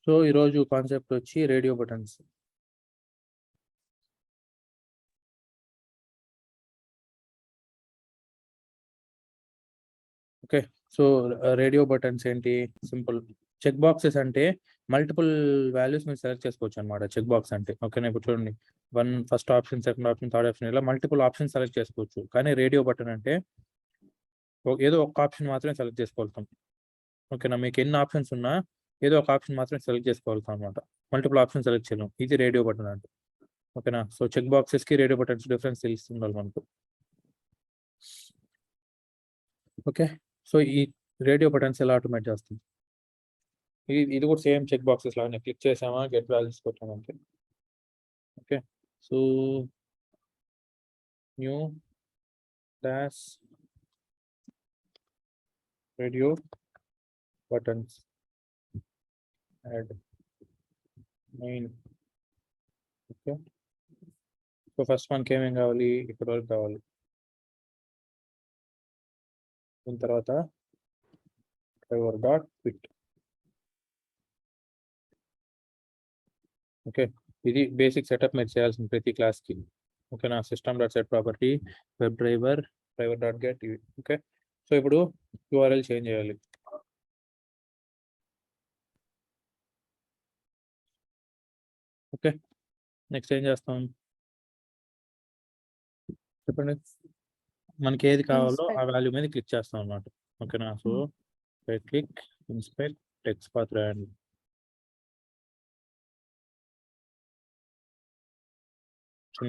So ఈరోజు concept వచ్చి radio buttons. Okay, so radio buttons ఏంటి? సింపుల్ చెక్ బాక్సెస్ అంటే మల్టిపుల్ వాల్యూస్ మీరు సెలెక్ట్ చేసుకోవచ్చు అనమాట. చెక్ బాక్స్ అంటే ఓకేనా, ఇప్పుడు చూడండి first option, second option, third option, ఇలా మల్టిపుల్ ఆప్షన్ సెలెక్ట్ చేసుకోవచ్చు. కానీ రేడియో బటన్ అంటే ఏదో ఒక ఆప్షన్ మాత్రమే సెలెక్ట్ చేసుకోగలుగుతాం. ఓకేనా, మీకు ఎన్ని ఆప్షన్స్ ఉన్నా ఏదో ఒక ఆప్షన్ మాత్రమే సెలెక్ట్ చేసుకోగలుగుతాం అనమాట. మల్టిపుల్ ఆప్షన్ సెలెక్ట్ చేయలేం. ఇది రేడియో బటన్ అంటే. ఓకేనా, సో చెక్ బాక్సెస్ కి రేడియో బటన్స్ డిఫరెన్స్ తెలుస్తుండాలి మనకు. ఓకే, సో ఈ రేడియో బటన్స్ ఎలా ఆటోమేట్ చేస్తాం? ఇది కూడా సేమ్ చెక్ బాక్సెస్ లాగానే క్లిక్ చేసామా, గెట్ వాల్యూస్ కొట్టామా అంతే. Okay, so new dash radio buttons add main. Okay, so first మనకి ఏమేం కావాలి? ఇక్కడ వరకు కావాలి. దీని తర్వాత డ్రైవర్ డాట్ ఫిట్. ఓకే, ఇది బేసిక్ సెటప్ మీరు చేయాల్సిన ప్రతి క్లాస్కి. ఓకేనా, system dot set property web driver dot get. Okay, so ఇప్పుడు యూఆర్ఎల్ చేంజ్ చేయాలి. ఓకే, నెక్స్ట్ ఏం చేస్తాం చెప్పండి. మనకి ఏది కావాలో ఆ వాల్యూ మీద క్లిక్ చేస్తాం అన్నమాట. ఓకేనా, so right click, inspect, text path రాయండి.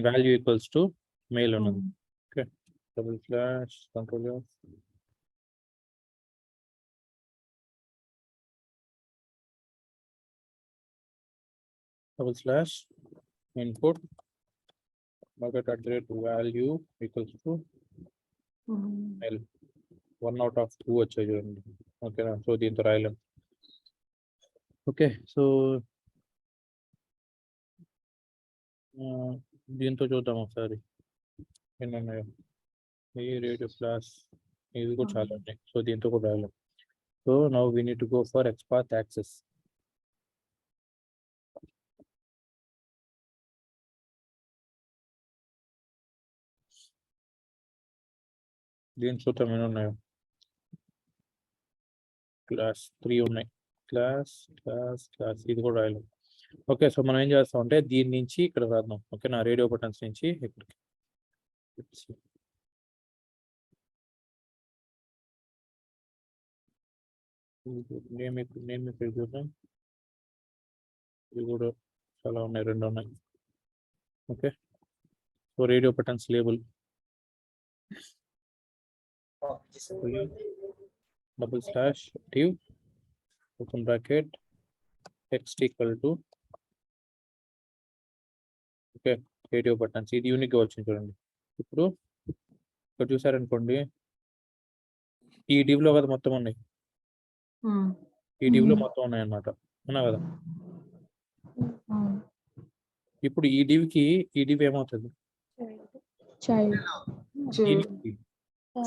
వాల్యూ ఈక్వల్స్ టు మెయిల్ ఉన్నది. Okay, double slash control double slash input bucket at the rate value equals to mail. 1/2 వచ్చాయి చూడండి. ఓకేనా, సో దీంతో రాయలేం. ఓకే, సో దీంతో చూద్దాం ఒకసారి ఎన్ని ఉన్నాయో. ఈ రేడియో క్లాస్ ఇది కూడా చాలా ఉన్నాయి, సో దీంతో కూడా రాయలేం. So now we need to go for XPath access. దీని చూద్దాం ఎన్ని ఉన్నాయో. క్లాస్ 3 ఉన్నాయి. క్లాస్ ఇది కూడా రాయలేం. ఓకే, సో మనం ఏం చేస్తాం అంటే దీని నుంచి ఇక్కడ రాద్దాం. ఓకే, నా రేడియో బటన్స్ నుంచి ఇక్కడికి నేమ్ ఇక్కడ చూద్దాం. ఇది కూడా చాలా ఉన్నాయి, 2 ఉన్నాయి. Okay, so radio buttons label double slash div open bracket text equal to okay radio buttons. ఇది యూనిక్ గా వచ్చింది చూడండి. ఇప్పుడు ఇక్కడ చూసారనుకోండి, ఈ డివ్ లో కదా మొత్తం ఉన్నాయి. ఈ డివ్ లో మొత్తం ఉన్నాయి అన్నమాట. అవునా కదా? ఇప్పుడు ఈ డివ్ ఏమవుతుంది?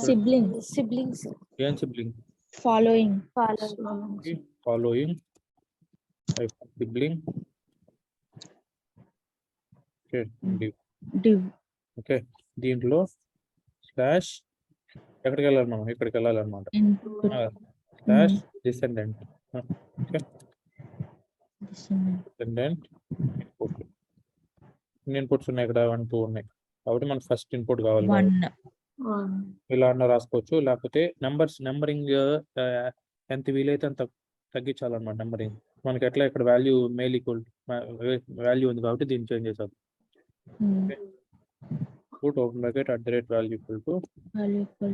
సిబ్లింగ్స్ ఏం sibling? Following sibling. Okay, div. Okay, దీంట్లో స్లాష్ ఎక్కడికి వెళ్ళాలి మనం? ఇక్కడికి వెళ్ళాలన్నమాట. Slash descendant. Okay, descendant input. ఎన్ని ఇన్పుట్స్ ఉన్నాయి ఇక్కడ? 1, 2 ఉన్నాయి. కాబట్టి మనకు ఫస్ట్ ఇన్పుట్ కావాలి. ఇలా అన్న రాసుకోవచ్చు, లేకపోతే నెంబరింగ్ ఎంత వీలైతే అంత తగ్గించాలన్నమాట. నెంబరింగ్ మనకి ఎట్లా ఇక్కడ వాల్యూ మెయిల్ ఈక్వల్ వాల్యూ ఉంది కాబట్టి దీన్ని చేంజ్ చేసాం. put open bracket at the rate value equal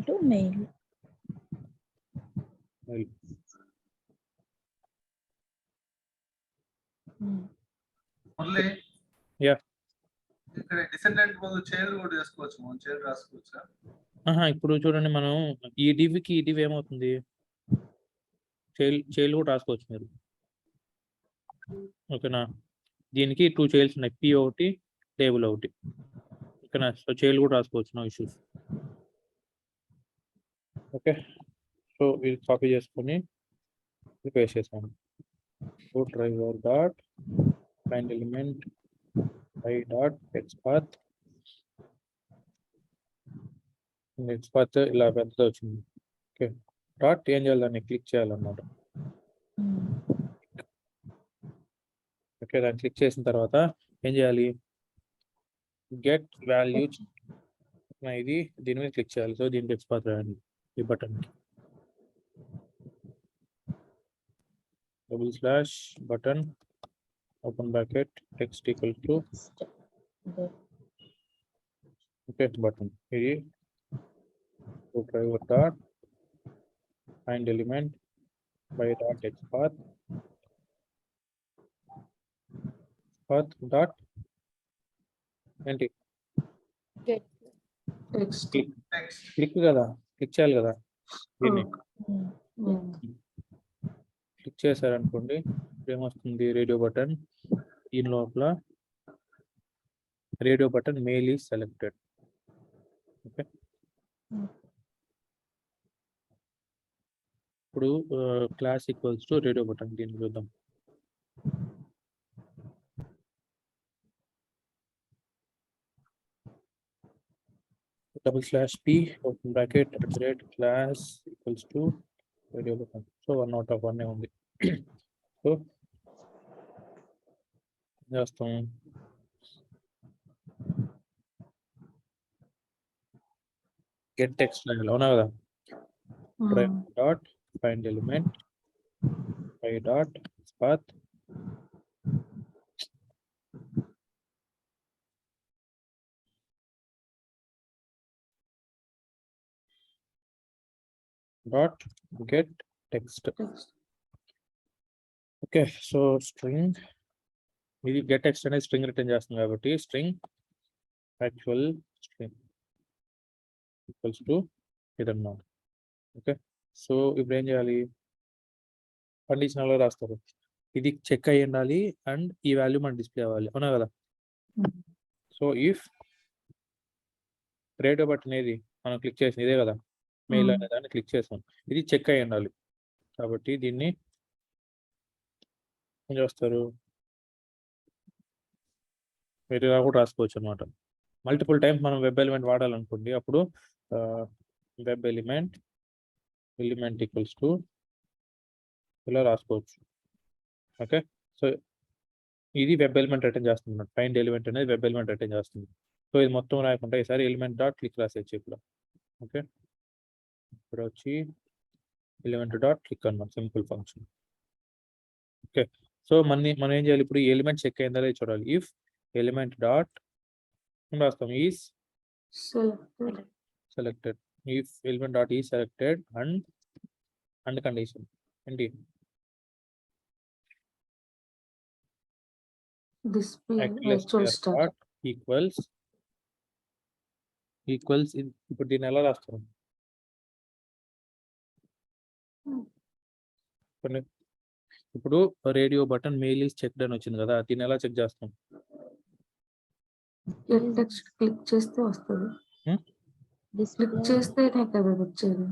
to mail. Only yeah, ఇక్కడ డిసెండెంట్ బదులు చైల్డ్ కూడా చేసుకోవచ్చు. మనం చైల్డ్ రాసుకోవచ్చా? ఇప్పుడు చూడండి, మనం ఈ డివ్కి ఈ డివ్ ఏమవుతుంది? చైల్డ్ కూడా రాసుకోవచ్చు మీరు. ఓకేనా, దీనికి 2 చైల్డ్స్ ఉన్నాయి, P ఒకటి, టేబుల్ ఒకటి. ఓకేనా, సో చైల్డ్ కూడా రాసుకోవచ్చు, నో ఇష్యూస్. ఓకే, సో ఇది కాపీ చేసుకొని పేస్ట్ చేసాను. so driver dot find element by dot text path next path ఇలా పెద్దది వచ్చింది. ఓకే డాట్ ఏం చేయాలి, దాన్ని క్లిక్ చేయాలన్నమాట. ఓకే దాన్ని క్లిక్ చేసిన తర్వాత ఏం చేయాలి, గెట్ వాల్యూ ఇది దీని మీద క్లిక్ చేయాలి. సో దీని టెక్స్ట్ పాత్ రాయండి ఈ button /button open bracket text equal to get button ఇది driver dot find element by dot text path dot ఏంటి Get. Text. నెక్స్ట్ క్లిక్ కదా, క్లిక్ చేయాలి కదా దీన్ని క్లిక్ చేశారనుకోండి ఏమొస్తుంది, రేడియో బటన్ దీని లోపల radio button mail is selected. Okay ఇప్పుడు class equals to radio button దీన్ని చూద్దాం. /p open bracket @class equals to radio button. So 1 out of 1 ఉంది. సో చేస్తాం get text రాయాలి అవునా కదా. dot find element by dot path dot get text. Okay so string ఇది get text అనేది string return చేస్తుంది కాబట్టి string actual string equals to ఇదన్నమాట. ఓకే సో ఇప్పుడు ఏం చేయాలి, కండిషనల్గా రాస్తారు, ఇది చెక్ అయ్యి ఉండాలి అండ్ ఈ వాల్యూ మనకి డిస్ప్లే అవ్వాలి అవునా కదా. సో ఇఫ్ రేడియో బటన్ ఏది మనం క్లిక్ చేసింది ఇదే కదా, మెయిల్ అనే దాన్ని క్లిక్ చేసాం, ఇది చెక్ అయ్యి ఉండాలి కాబట్టి దీన్ని ఏం చేస్తారు, మీరు ఇలా కూడా రాసుకోవచ్చు అనమాట. మల్టిపుల్ టైమ్స్ మనం వెబ్ ఎలిమెంట్ వాడాలనుకోండి అప్పుడు వెబ్ ఎలిమెంట్ ఈక్వల్స్ టు ఇలా రాసుకోవచ్చు. ఓకే సో ఇది వెబ్ ఎలిమెంట్ రిటర్న్ చేస్తుంది, ఫైండ్ ఎలిమెంట్ అనేది వెబ్ ఎలిమెంట్ రిటర్న్ చేస్తుంది. సో ఇది మొత్తం రాయకుండా ఈసారి ఎలిమెంట్ డాట్ క్లిక్ రాసేయచ్చు ఇప్పుడు. ఓకే ఇప్పుడు వచ్చి ఎలిమెంట్ డాట్ క్లిక్ అన్నమాట, సింపుల్ ఫంక్షన్. ఓకే సో మనం ఏం చేయాలి, ఇప్పుడు ఈ ఎలిమెంట్ చెక్ అయిందా లేదా చూడాలి. ఇఫ్ ఎలిమెంట్ డాట్ రాస్తాం is selected, if element dot is selected and condition ఏంటి, Display actual start. ఈక్వల్స్ ఇప్పుడు దీన్ని ఎలా రాస్తాం, ఇప్పుడు radio button mail is checked అని వచ్చింది కదా, దీన్ని ఎలా చెక్ చేస్తాం, Get text క్లిక్ చేస్తే వస్తుంది. క్లిక్ చేస్తేనే కదా వచ్చేది.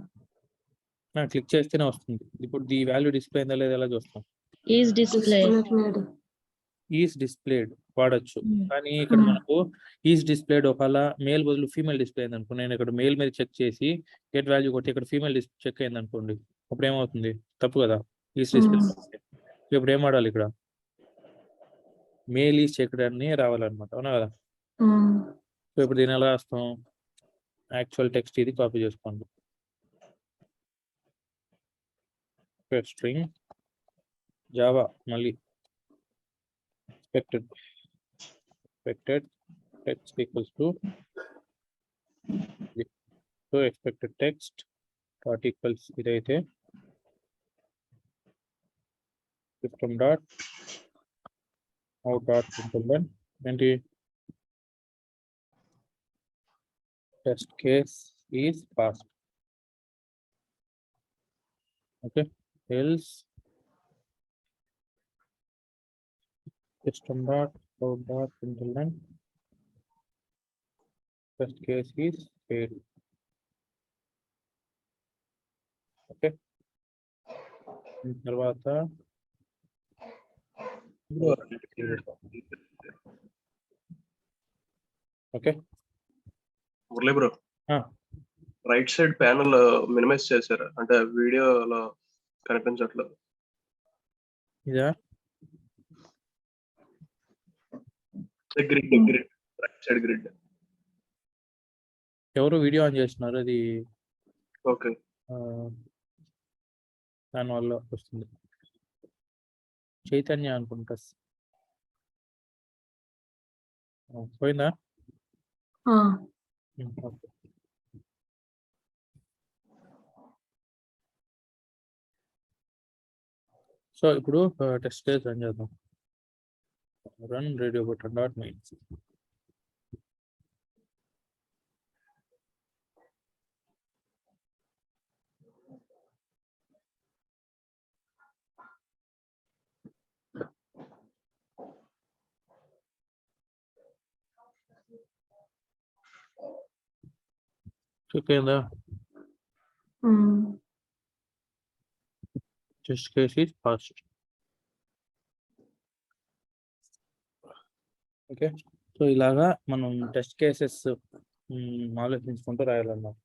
క్లిక్ చేస్తేనే వస్తుంది. ఇప్పుడు ఈ వాల్యూ డిస్ప్లే అయిందా లేదా ఎలా చూస్తాం, Is displayed. ఈజ్ డిస్ప్లేడ్ వాడచ్చు. కానీ ఇక్కడ మనకు ఈజ్ డిస్ప్లేడ్ ఒకవేళ మేల్ బదులు ఫీమేల్ డిస్ప్లే అయింది అనుకో, నేను ఇక్కడ మేల్ మీద చెక్ చేసి గెట్ వాల్యూ కొట్టి ఇక్కడ ఫీమేల్ చెక్ అయింది అనుకోండి, అప్పుడు ఏమవుతుంది, తప్పు కదా. ఈజ్ డిస్ప్లే ఇప్పుడు ఏం వాడాలి, ఇక్కడ మేల్ ఈజ్ చెక్డ్ అని రావాలన్నమాట అవునా కదా. సో ఇప్పుడు దీన్ని ఎలా రాస్తాం, యాక్చువల్ టెక్స్ట్ ఇది కాపీ చేసుకోండి, స్ట్రింగ్ జావా మళ్ళీ expected text equals to so expected text dot equals idaithe system dot out dot implement and test case is passed. Okay else system dot out dot implement test case is failed. Okay తర్వాత okay Murali bro, right side panel minimize చేశారు అంటే వీడియోలో కనిపించట్లేదు. ఇదా grid right side grid. ఎవరు video on చేస్తున్నారు? అది okay, దాని వల్ల వస్తుంది. చైతన్య అనుకుంటా. పోయిందా? ఓకే. సో ఇప్పుడు టెస్ట్ కేస్ రన్ చేద్దాం. Run radio button dot mains. Click అయిందా? Test case is fast. Okay, so ఇలాగా మనం టెస్ట్ కేసెస్ ఆలోచించుకుంటూ రాయాలన్నమాట.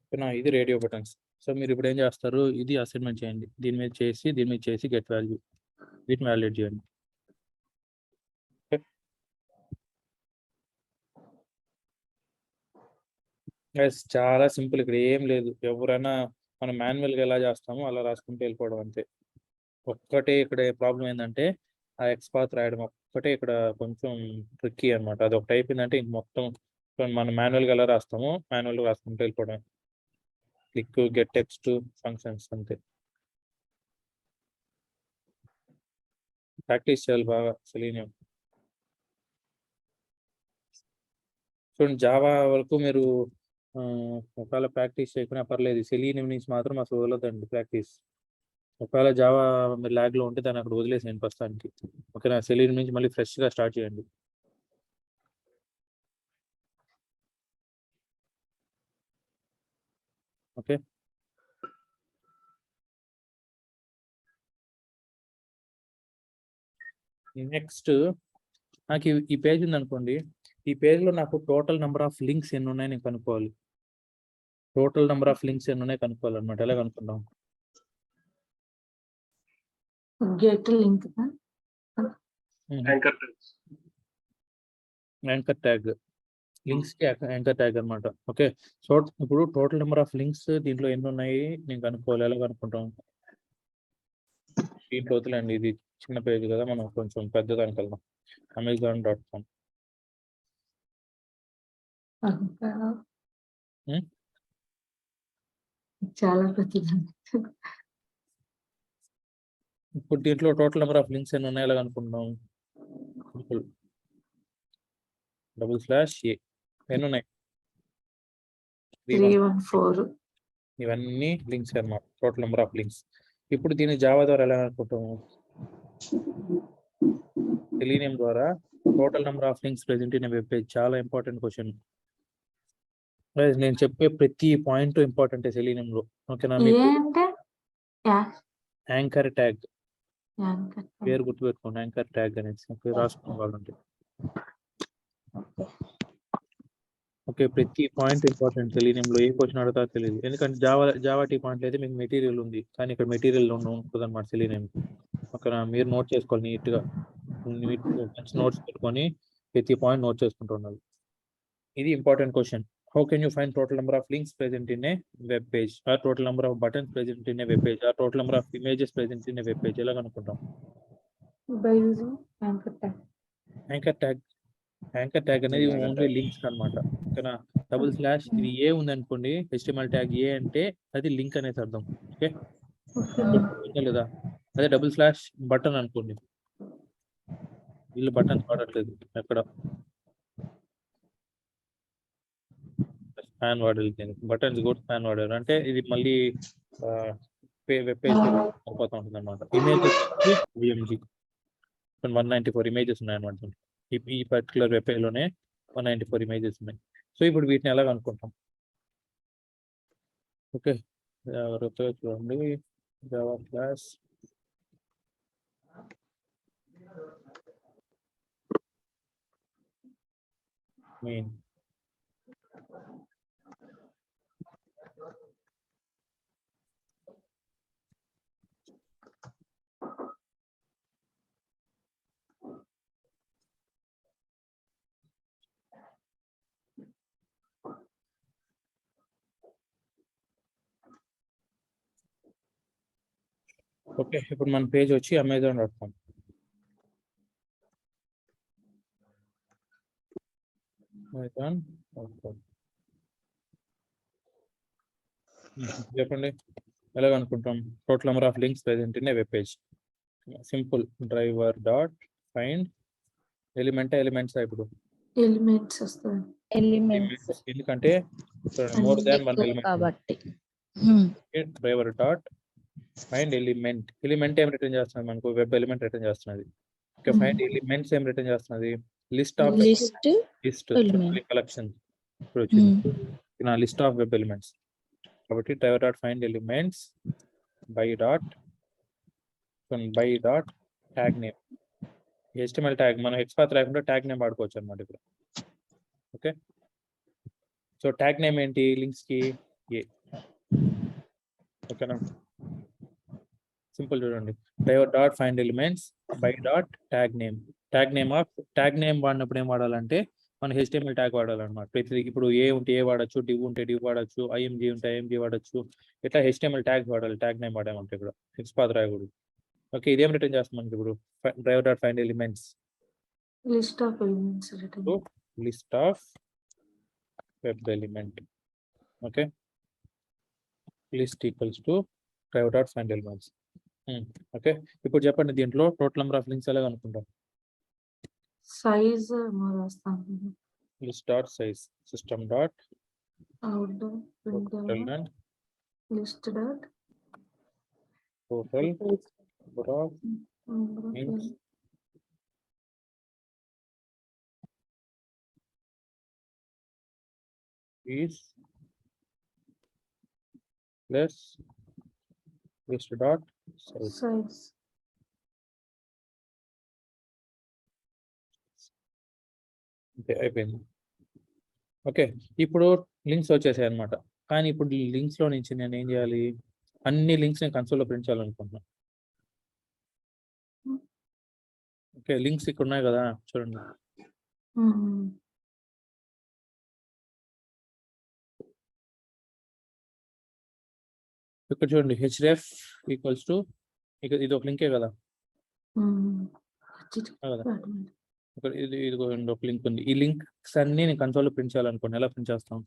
ఓకేనా? ఇది రేడియో బటన్స్. సో మీరు ఇప్పుడు ఏం చేస్తారు? ఇది అసైన్మెంట్ చేయండి. దీని మీద చేసి గెట్ వాల్యూ, వీటిని వాల్యుయేట్ చేయండి. చాలా సింపుల్. ఇక్కడ ఏం లేదు. ఎవరైనా మనం మాన్యువల్గా ఎలా చేస్తామో అలా రాసుకుంటూ వెళ్ళిపోవడం అంతే. ఒక్కటే ఇక్కడ ప్రాబ్లం ఏంటంటే ఆ ఎక్స్పాత్ రాయడం ఒక్కటే ఇక్కడ కొంచెం ట్రిక్కీ అనమాట. అది ఒకటి అయిపోయిందంటే ఇంక మొత్తం మనం మాన్యువల్గా ఎలా రాస్తామో మాన్యువల్గా రాసుకుంటూ వెళ్ళిపోవడం. క్లిక్, గెట్ టెక్స్ట్, ఫంక్షన్స్ అంతే. ప్రాక్టీస్ చేయాలి బాగా సెలీనియం. చూడండి, జావా వరకు మీరు ఒకవేళ ప్రాక్టీస్ చేయకున్నా పర్లేదు. సెలీనియం నుంచి మాత్రం అసలు వదలదండి ప్రాక్టీస్. ఒకవేళ జావా మీరు ల్యాగ్లో ఉంటే దాన్ని అక్కడ వదిలేసేయండి ప్రస్తుతానికి. ఓకేనా? సెలీనియం నుంచి మళ్ళీ ఫ్రెష్గా స్టార్ట్ చేయండి. ఓకే, నెక్స్ట్ నాకు ఈ పేజ్ ఉంది అనుకోండి. ఈ పేజ్లో నాకు టోటల్ నెంబర్ ఆఫ్ లింక్స్ ఎన్ని ఉన్నాయి నేను కనుక్కోవాలి. టోటల్ నెంబర్ ఆఫ్ లింక్స్ ఎన్ని ఉన్నాయి కనుక్కోవాలన్నమాట. ఎలా కనుక్కుంటాం? Get link anchor tag, links కి యాంకర్ ట్యాగ్ అనమాట. ఓకే, సో ఇప్పుడు టోటల్ నెంబర్ ఆఫ్ లింక్స్ దీంట్లో ఎన్ని ఉన్నాయి నేను కనుక్కోవాలి. ఎలా కనుక్కుంటాం? దీంట్లో వదిలేండి, ఇది చిన్న పేజ్ కదా, మనం కొంచెం పెద్దదానికి వెళ్దాం. amazon.com. చాలా పెద్దది. ఇప్పుడు దీంట్లో టోటల్ నెంబర్ ఆఫ్ లింక్స్ ఎన్ని ఉన్నాయి ఎలా కనుక్కుంటాం? /A ఎన్ని ఉన్నాయి? 314. ఇవన్నీ లింక్స్ అన్నమాట, టోటల్ నెంబర్ ఆఫ్ లింక్స్. ఇప్పుడు దీన్ని జావా ద్వారా ఎలా అనుకుంటాము? సెలీనియం ద్వారా total number of links present in web page. చాలా ఇంపార్టెంట్ క్వశ్చన్. నేను చెప్పే ప్రతి పాయింట్ ఇంపార్టెంట్ సెలీనియంలో. ఓకేనా? యాంకర్ ట్యాగ్ పేరు గుర్తుపెట్టుకోండి. యాంకర్ ట్యాగ్ అనేసి రాసుకోవాలంటే. ఓకే, ప్రతి పాయింట్ ఇంపార్టెంట్. సెలీనియంలో ఏ క్వశ్చన్ అడుగుతా తెలియదు. ఎందుకంటే జావా టీ పాయింట్ అయితే మీకు మెటీరియల్ ఉంది, కానీ ఇక్కడ మెటీరియల్ ఉంటుంది అనమాట సెలీనియం. ఓకేనా? మీరు నోట్ చేసుకోవాలి నీట్గా. మంచి నోట్స్ పెట్టుకొని ప్రతి పాయింట్ నోట్ చేసుకుంటున్నారు. ఇది important question. How can you find total number of links present in a web page, or total number of buttons present in a web page, or total number of images present in a web page? ఎలా కనుక్కుంటాం? By using anchor tag. Anchor tag అనేది only links అనమాట. ఓకేనా? // ఇది ఏ ఉంది అనుకోండి, HTML tag ఏ అంటే అది లింక్ అనేది అర్థం. ఓకే లేదా? అదే // బటన్ అనుకోండి, వీళ్ళు బటన్స్ వాడట్లేదు ఎక్కడ, స్పాన్ వాడాలి. బటన్స్ కూడా స్పాన్ వాడారు అంటే ఇది మళ్ళీ వెబ్ పేజ్ సరిపోతూ ఉంటుంది అనమాట. ఇమేజెస్ VMG 194 ఇమేజెస్ ఉన్నాయి అనమాట. ఈ పర్టికులర్ వెబ్ పేజ్లోనే 194 ఇమేజెస్ ఉన్నాయి. సో ఇప్పుడు వీటిని ఎలా కనుక్కుంటాం? ఓకే, చూడండి, జావా క్లాస్ మెయిన్ ఓకే. ఇప్పుడు మన పేజ్ వచ్చి amazon.com. amazon.com. చెప్పండి ఎలాగ అనుకుంటాం? Total number of links present in a web page. Simple driver dot find elements ఇప్పుడు ఎలిమెంట్స్ వస్తాయి. ఎలిమెంట్స్ ఎందుకంటే మోర్ దాన్ వన్ ఎలిమెంట్ కాబట్టి డ్రైవర్ డాట్ ఫైండ్ ఎలిమెంట్ ఏం రిటర్న్ చేస్తున్నది? మనకు వెబ్ ఎలిమెంట్ రిటర్న్ చేస్తున్నది. ఓకే, ఫైండ్ ఎలిమెంట్స్ ఏం return చేస్తున్నది? List of list element. Collection ఇప్పుడు వచ్చింది నా లిస్ట్ ఆఫ్ వెబ్ ఎలిమెంట్స్. కాబట్టి driver dot find elements by dot tag name. HTML tag మనం ఎక్స్పాత్ లేకుండా ట్యాగ్ నేమ్ వాడుకోవచ్చు అనమాట ఇప్పుడు. ఓకే, సో ట్యాగ్ నేమ్ ఏంటి లింక్స్ కి? ఏ. ఓకేనా, సింపుల్ చూడండి. Driver dot find elements by dot tag name వాడినప్పుడు ఏం వాడాలంటే మనం HTML ట్యాగ్ వాడాలన్నమాట. ప్రతి ఇప్పుడు ఏ ఉంటే ఏ వాడచ్చు, డివ్ ఉంటే డివ్ వాడచ్చు, IMG ఉంటే IMG వాడచ్చు. ఇట్లా HTML ట్యాగ్ వాడాలి. ట్యాగ్ నేమ్ వాడామంటే ఇప్పుడు ఎక్స్పాత్ రాయకూడదు. ఓకే, ఇదేం రిటర్న్ చేస్తాం మనకి ఇప్పుడు? Driver dot find elements list of elements return. List of web element. Okay, list equals to driver dot find elements. Okay, ఇప్పుడు చెప్పండి దీంట్లో టోటల్ నెంబర్ ఆఫ్ లింక్స్ ఎలాగ అనుకుంటాం? సైజ్ రాస్తాం. List dot size system dot out print list dot total number of links is plus list dot size. Size. Okay, అయిపోయింది. Okay, ఇప్పుడు links వచ్చేసాయి అనమాట. కానీ ఇప్పుడు లింక్స్ లో నుంచి నేను ఏం చేయాలి? అన్ని లింక్స్ నేను కన్సోల్లో ప్రింట్ చేయాలనుకుంటున్నాను. ఓకే, లింక్స్ ఇక్కడ ఉన్నాయి కదా చూడండి. ఇక్కడ చూడండి href ఈక్వల్స్ టు ఇది ఒక లింకే కదా. కదా, ఇక్కడ ఇది ఒక లింక్ ఉంది. ఈ లింక్స్ అన్ని నేను కన్సోల్లో ప్రింట్ చేయాలనుకోండి. ఎలా ప్రింట్ చేస్తాం?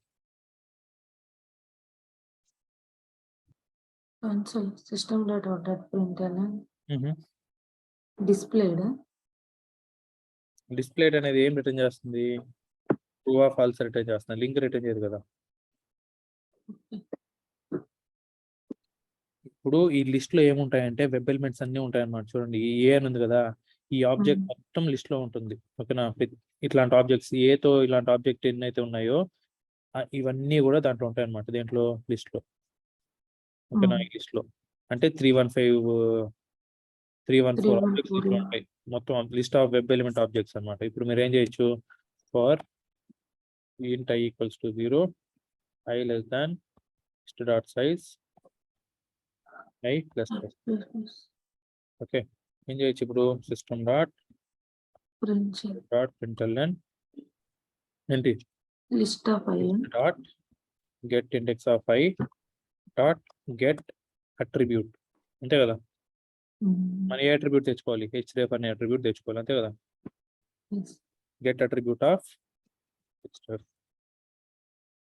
Console system dot out dot print displayed. Displayed అనేది ఏం రిటర్న్ చేస్తుంది? ట్రూ ఆర్ ఫాల్స్ రిటర్న్ చేస్తుంది. లింక్ రిటర్న్ చేయదు కదా. ఇప్పుడు ఈ లిస్ట్ లో ఏముంటాయంటే వెబ్ ఎలిమెంట్స్ అన్ని ఉంటాయి అన్నమాట. చూడండి ఈ ఏ అని ఉంది కదా, ఈ ఆబ్జెక్ట్ మొత్తం లిస్ట్ లో ఉంటుంది. ఓకేనా, ఇట్లాంటి ఆబ్జెక్ట్స్ ఏతో ఇలాంటి ఆబ్జెక్ట్ ఎన్నైతే ఉన్నాయో ఇవన్నీ కూడా దాంట్లో ఉంటాయి అన్నమాట. దేంట్లో? లిస్ట్ లో. ఓకేనా, ఈ లిస్ట్ లో అంటే 314 ఆబ్జెక్ట్స్ దీంట్లో ఉంటాయి. మొత్తం list of web element objects అన్నమాట. ఇప్పుడు మీరు ఏం చేయొచ్చు? For int i equals to 0, i less than list dot size i plus plus. Okay, ఏం చేయొచ్చు ఇప్పుడు? సిస్టమ్ డాట్ println ఏంటి? List of I dot get index of i dot get attribute. అంతే కదా, మనం ఏ అట్రిబ్యూట్ తెచ్చుకోవాలి? href అనే attribute తెచ్చుకోవాలి. అంతే కదా. Get attribute of href.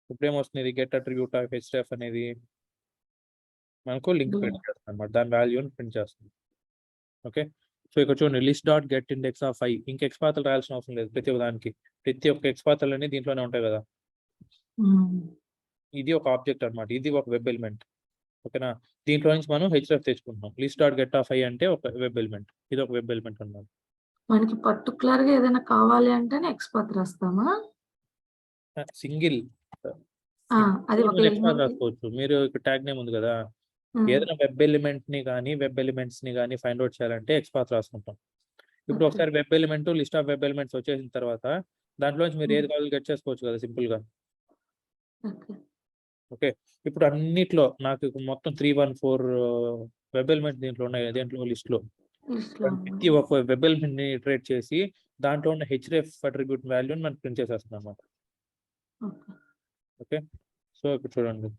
ఇప్పుడు ఏమొస్తుంది? గెట్ అట్రిబ్యూట్ ఆఫ్ href అనేది మనకు లింక్ ప్రింట్ చేస్తుంది అనమాట. దాని వాల్యూని ప్రింట్ చేస్తుంది. ఓకే, సో ఇక్కడ చూడండి list dot get index of i. ఇంక ఎక్స్పాతలు రాయాల్సిన అవసరం లేదు. ప్రతి ఒక్క ఎక్స్పాతలు అన్ని దీంట్లోనే ఉంటాయి కదా. ఇది ఒక ఆబ్జెక్ట్ అనమాట. ఇది ఒక వెబ్ ఎలిమెంట్. ఓకేనా, దీంట్లో నుంచి మనం href తెచ్చుకుంటున్నాం. List dot get of i అంటే ఒక వెబ్ ఎలిమెంట్. ఇది ఒక వెబ్ ఎలిమెంట్ అన్నమాట. మనకి పర్టికులర్ గా ఏదైనా కావాలి అంటేనే ఎక్స్పాత్ రాస్తామా? సింగిల్ అది ఒక ఎక్స్పాత్ రాసుకోవచ్చు. మీరు ఇక్కడ ట్యాగ్ నేమ్ ఉంది కదా, ఏదైనా వెబ్ ఎలిమెంట్ ని కానీ వెబ్ ఎలిమెంట్స్ ని కానీ ఫైండ్ అవుట్ చేయాలంటే ఎక్స్పాత్ రాసుకుంటాం. ఇప్పుడు Okay. ఒకసారి web element list of web elements వచ్చేసిన తర్వాత దాంట్లోంచి మీరు ఏది కావాలి గెట్ చేసుకోవచ్చు కదా సింపుల్ గా. ఓకే. ఓకే, ఇప్పుడు అన్నిట్లో నాకు మొత్తం 314 వెబ్ ఎలిమెంట్స్ దీంట్లో ఉన్నాయి, దేంట్లో లిస్ట్ లో. లిస్ట్ లో ఉన్నాయి. ప్రతి ఒక్క వెబ్ ఎలిమెంట్ ని ఇటరేట్ చేసి దాంట్లో ఉన్న హెచ్డిఎఫ్ అట్రిబ్యూట్ వాల్యూని మనం ప్రింట్ చేసేస్తున్నాం అన్నమాట. ఓకే. ఓకే, సో ఇప్పుడు చూడండి.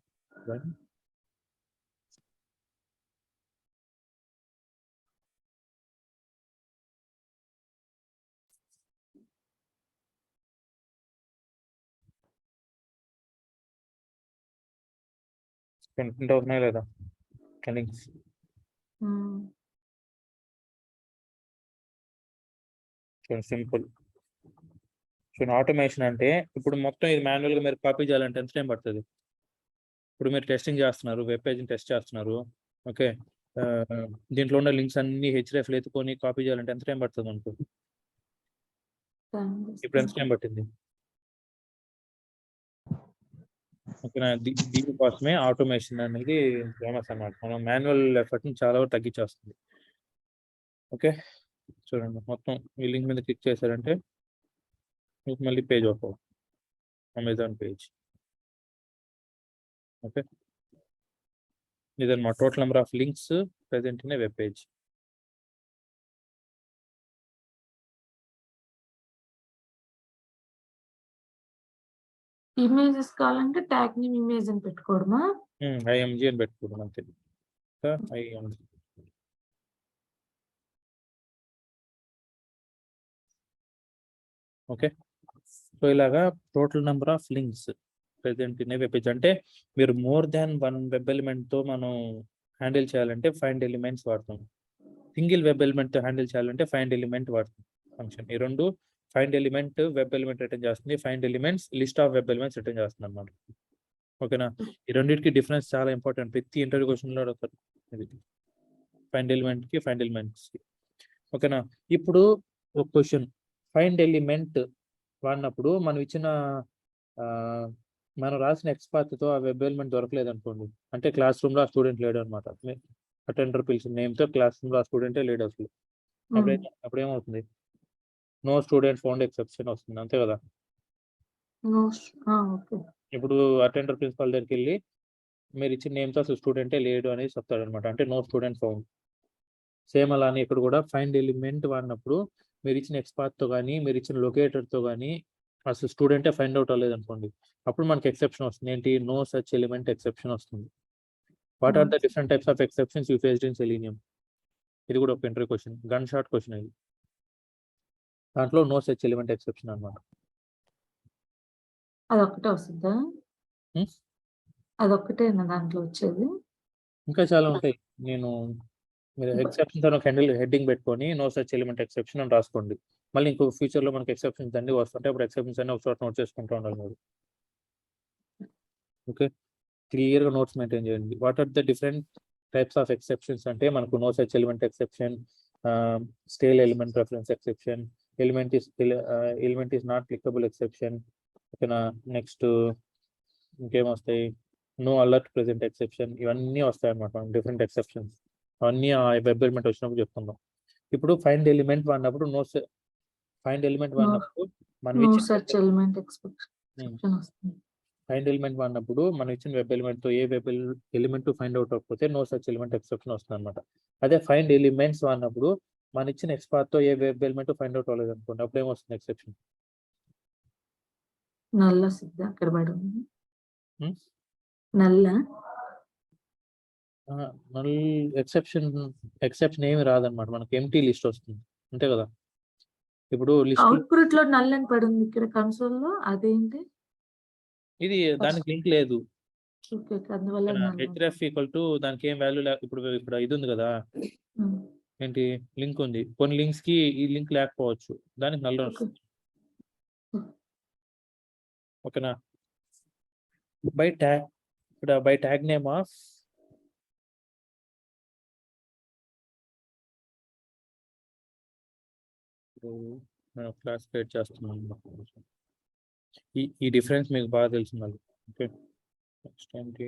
ప్రింట్ అవుతున్నాయి లేదా లింక్స్? ఉమ్. చూడండి సింపుల్. చూడండి ఆటోమేషన్ అంటే ఇప్పుడు మొత్తం ఇది మాన్యువల్ గా మీరు కాపీ చేయాలంటే ఎంత టైం పడుతుంది? ఇప్పుడు మీరు టెస్టింగ్ చేస్తున్నారు, వెబ్ పేజ్ని టెస్ట్ చేస్తున్నారు. ఓకే, దీంట్లో ఉన్న లింక్స్ అన్ని హెచ్డిఎఫ్ ఎత్తుకొని కాపీ చేయాలంటే ఎంత టైం పడుతుంది మనకు? Time ఇప్పుడు ఎంత టైం పట్టింది? ఓకేనా, దీనికోసమే ఆటోమేషన్ అనేది ఫేమస్ అన్నమాట. మనం మాన్యువల్ ఎఫర్ట్ ని చాలా వరకు తగ్గించేస్తుంది. ఓకే, చూడండి మొత్తం ఈ లింక్ మీద క్లిక్ చేశారంటే మీకు మళ్ళీ page open, Amazon page. Okay, ఇదన్నమాట total number of links present in a web page. Images కావాలంటే ట్యాగ్ నేమ్ ఇమేజ్ అని పెట్టుకోవడమా? ఐఎంజీ అని పెట్టుకోవడం అంతే. ఐఎంజీ. ఓకే, సో ఇలాగా total number of links present in a web page అంటే మీరు మోర్ దాన్ 1 వెబ్ ఎలిమెంట్ తో మనం హ్యాండిల్ చేయాలంటే ఫైండ్ ఎలిమెంట్స్ వాడతాం. సింగిల్ వెబ్ ఎలిమెంట్ తో హ్యాండిల్ చేయాలంటే ఫైండ్ ఎలిమెంట్ వాడతాం ఫంక్షన్. ఈ రెండు find element web element return చేస్తుంది, find elements list of web elements return చేస్తుంది అన్నమాట. ఓకేనా, ఈ రెండింటికి డిఫరెన్స్ చాలా ఇంపార్టెంట్, ప్రతి ఇంటర్వ్యూ క్వశ్చన్ లో అడుగుతారు ఇది ఫైండ్ ఎలిమెంట్ కి ఫైండ్ ఎలిమెంట్స్ కి. ఓకేనా, ఇప్పుడు ఒక క్వశ్చన్ ఫైండ్ ఎలిమెంట్ వాడినప్పుడు మనం ఇచ్చిన మనం రాసిన ఎక్స్పాత్ తో ఆ వెబ్ ఎలిమెంట్ దొరకలేదు అనుకోండి, అంటే క్లాస్ రూమ్ లో ఆ స్టూడెంట్ లేడు అనమాట. అటెండర్ పిలిచిన నేమ్ తో క్లాస్ రూమ్ లో ఆ స్టూడెంటే లేడు అసలు. అప్పుడు ఏమవుతుంది? నో స్టూడెంట్ ఫౌండ్ ఎక్సెప్షన్ వస్తుంది, అంతే కదా. ఓకే. ఇప్పుడు అటెండర్ ప్రిన్సిపల్ దగ్గరికి వెళ్ళి మీరు ఇచ్చిన నేమ్ తో అసలు స్టూడెంటే లేడు అనేది చెప్తాడు అనమాట, అంటే నో స్టూడెంట్ ఫౌండ్. సేమ్ అలానే ఇక్కడ కూడా ఫైండ్ ఎలిమెంట్ వాడినప్పుడు మీరు ఇచ్చిన ఎక్స్పాత్ తో కానీ మీరు ఇచ్చిన లొకేటర్ తో కానీ అసలు స్టూడెంటే ఫైండ్ అవుట్ అవ్వలేదు అనుకోండి, అప్పుడు మనకి ఎక్సెప్షన్ వస్తుంది. ఏంటి? నో సచ్ ఎలిమెంట్ ఎక్సెప్షన్ వస్తుంది. What are the different types of exceptions you faced in Selenium? ఇది కూడా ఒక interview question, gun shot question ఇది. దాంట్లో నో సచ్ ఎలిమెంట్ ఎక్సెప్షన్ అనమాట. అదొక్కటే వస్తుందా? అదొక్కటేనా దాంట్లో వచ్చేది? ఇంకా చాలా ఉంటాయి. నేను మీరు ఎక్సెప్షన్స్ అని ఒక హెడ్డింగ్ పెట్టుకొని నో సచ్ ఎలిమెంట్ ఎక్సెప్షన్ అని రాసుకోండి. మళ్ళీ ఇంకో ఫ్యూచర్ లో మనకి ఎక్సెప్షన్స్ అన్ని వస్తుంటాయి, అప్పుడు ఎక్సెప్షన్స్ అన్ని ఒక చోట నోట్ చేసుకుంటూ ఉండాలి మీరు. ఓకే, క్లియర్ గా నోట్స్ మెయింటైన్ చేయండి. What are the different types of exceptions అంటే మనకు no such element exception, stale element reference exception, element is not clickable exception. ఓకేనా, నెక్స్ట్ ఇంకేమొస్తాయి? నో అలర్ట్ ప్రెసెంట్ ఎక్సెప్షన్, ఇవన్నీ వస్తాయి అన్నమాట డిఫరెంట్ ఎక్సెప్షన్స్. అవన్నీ ఆ వెబ్ ఎలిమెంట్ వచ్చినప్పుడు చెప్పుకుందాం. ఇప్పుడు ఫైండ్ ఎలిమెంట్ వాడినప్పుడు ఫైండ్ ఎలిమెంట్ వాడినప్పుడు మనం ఇచ్చిన వెబ్ ఎలిమెంట్ తో ఏ వెబ్ ఎలిమెంట్ ఫైండ్ అవుట్ అవ్వకపోతే నో సచ్ ఎలిమెంట్ ఎక్సెప్షన్ వస్తుంది అనమాట. అదే ఫైండ్ ఎలిమెంట్స్ వాడినప్పుడు మన ఇచ్చిన ఎక్స్పాత్ తో ఏ వెబ్ ఎలిమెంట్ ఫైండ్ అవుట్ అవ్వలేదు అనుకోండి, అప్పుడు ఏమొస్తుంది ఎక్సెప్షన్? నల్ల సిద్ధ అక్కడ పడి ఉంది. నల్ల ఎక్సెప్షన్ ఏమి రాదనమాట, మనకి ఎంటీ లిస్ట్ వస్తుంది, అంతే కదా. ఇప్పుడు లిస్ట్ అవుట్పుట్ లో నల్ అని పడి ఉంది ఇక్కడ కన్సోల్ లో, అదేంటి? ఇది దానికి లింక్ లేదు. అందువల్ల హెచ్ఎఫ్ ఈక్వల్ టు దానికి ఏం వాల్యూ ఇప్పుడు ఇది ఉంది కదా, ఏంటి లింక్ ఉంది. కొన్ని లింక్స్ కి ఈ లింక్ లేకపోవచ్చు, దానికి నల్ వస్తుంది. ఓకేనా, బై ట్యాగ్ నేమ్ ఆఫ్ మనం క్లాస్ క్రియేట్ చేస్తున్నాం. ఈ డిఫరెన్స్ మీకు బాగా తెలిసింది. ఓకే, నెక్స్ట్ ఏంటి?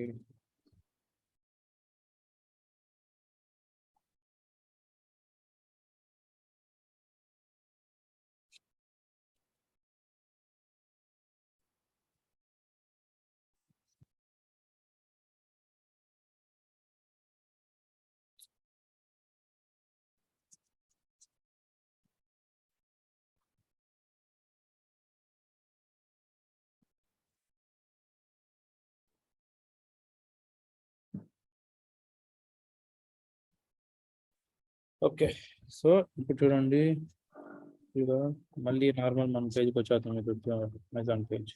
ఓకే. సో ఇప్పుడు చూడండి ఇక మళ్ళీ నార్మల్ మన పేజ్కి వచ్చేస్తాం. ఇప్పుడు అమెజాన్ పేజ్.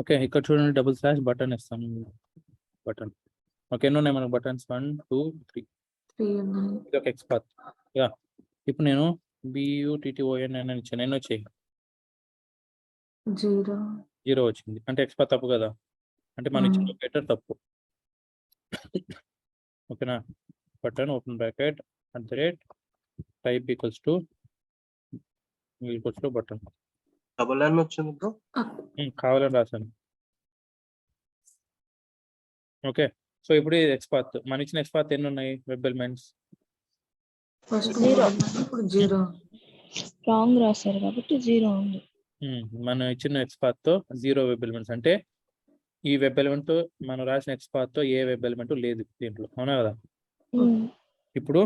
ఓకే, ఇక్కడ చూడండి // బటన్ ఇస్తాం. బటన్ ఓకే, ఎన్ని ఉన్నాయి మనకు బటన్స్? 1 2 3. 3 ఉన్నాయి. ఇది ఒక XPath. యా, ఇప్పుడు నేను BUTTON అని ఇచ్చాను. ఎన్ని వచ్చాయి? 0 వచ్చింది. అంటే XPath తప్పు కదా, అంటే మనం ఇచ్చిన లొకేటర్ తప్పు. ఓకేనా? Button open bracket @type = button. Double N వచ్చింది బ్రో. కావాలని రాశాను. ఓకే, సో ఇప్పుడు ఇది XPath. మన ఇచ్చిన XPath ఎన్ని ఉన్నాయి? Web elements first 0. ఇప్పుడు 0. రాంగ్ రాశారు కాబట్టి 0 ఉంది. మనం ఇచ్చిన XPath తో 0 వెబ్ ఎలిమెంట్స్. అంటే ఈ వెబ్ ఎలిమెంట్ మనం రాసిన XPath తో ఏ వెబ్ ఎలిమెంట్ లేదు దీంట్లో, అవునా కదా? ఇప్పుడు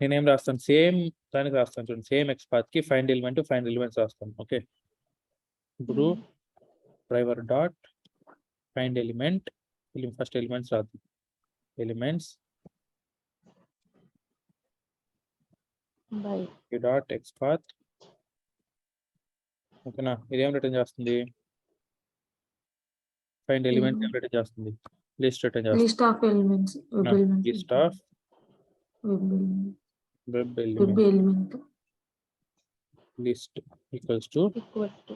నేనేం రాస్తాను? సేమ్ దానికి రాస్తాను చూడండి. సేమ్ XPath కి ఫైండ్ ఎలిమెంట్స్ రాస్తాను. ఓకే, ఇప్పుడు driver dot find element, first elements రాద్దాం. Elements by dot XPath. ఓకేనా? ఇదేం రిటర్న్ చేస్తుంది? ఫైండ్ ఎలిమెంట్స్ ఏం రిటర్న్ చేస్తుంది? లిస్ట్ రిటర్న్ చేస్తుంది. List of elements. Web elements. List of web element list equals to. Equal to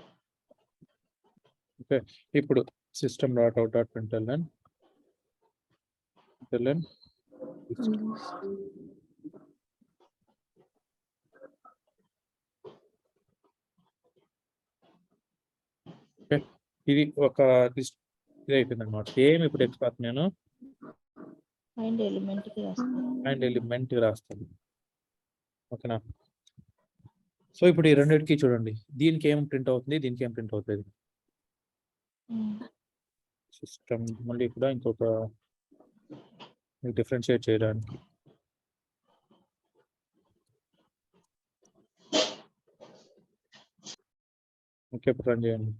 okay, ఇప్పుడు system.out.println okay, ఇది ఒక లిస్ట్. ఇది అయిపోయింది అనమాట. సేమ్ ఇప్పుడు XPath నేను ఫైండ్ ఎలిమెంట్ కి రాస్తాను. ఫైండ్ ఎలిమెంట్ రాస్తాను. ఓకేనా? సో ఇప్పుడు ఈ రెండింటికి చూడండి, దీనికి ఏం ప్రింట్ అవుతుంది, దీనికి ఏం ప్రింట్ అవుతుంది. సిస్టమ్ మళ్ళీ కూడా ఇంకొక డిఫరెన్షియేట్ చేయడానికి. ఓకే, ఇప్పుడు రన్ చేయండి.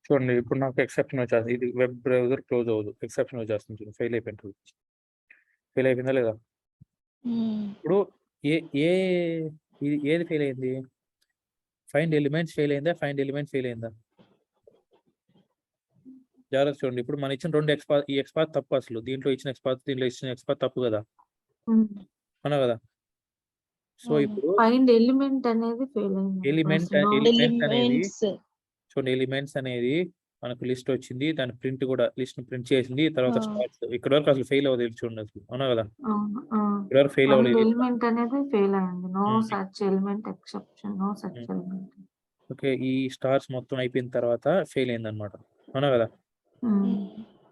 చూడండి, ఇప్పుడు నాకు ఎక్సెప్షన్ వచ్చేస్తుంది. ఇది వెబ్ బ్రౌజర్ క్లోజ్ అవ్వదు, ఎక్సెప్షన్ వచ్చేస్తుంది. చూడండి, ఫెయిల్ అయిపోయింది. ఫెయిల్ అయిపోయిందా లేదా? ఇప్పుడు ఏది ఫెయిల్ అయింది? ఫైండ్ ఎలిమెంట్స్ ఫెయిల్ అయిందా? ఫైండ్ ఎలిమెంట్ ఫెయిల్ అయిందా? జాగ్రత్త చూడండి. ఇప్పుడు మనం ఇచ్చిన రెండు ఈ XPath తప్పు. అసలు దీంట్లో ఇచ్చిన XPath తప్పు కదా, అవునా కదా? సో ఇప్పుడు ఫైండ్ ఎలిమెంట్ అనేది ఫెయిల్ అయింది. ఎలిమెంట్స్ అనేది చూడండి, ఎలిమెంట్స్ అనేది మనకు లిస్ట్ వచ్చింది, దాని ప్రింట్ కూడా లిస్ట్ ప్రింట్ చేసింది. తర్వాత స్టార్స్ ఇక్కడ వరకు అసలు ఫెయిల్ అవ్వదు. చూడండి అసలు, అవునా కదా? ఇక్కడ వరకు ఫెయిల్ అవ్వలేదు. ఎలిమెంట్ అనేది ఫెయిల్ అయింది. No such element exception, no such element. Okay, ఈ స్టార్స్ మొత్తం అయిపోయిన తర్వాత ఫెయిల్ అయింది అనమాట, అవునా కదా?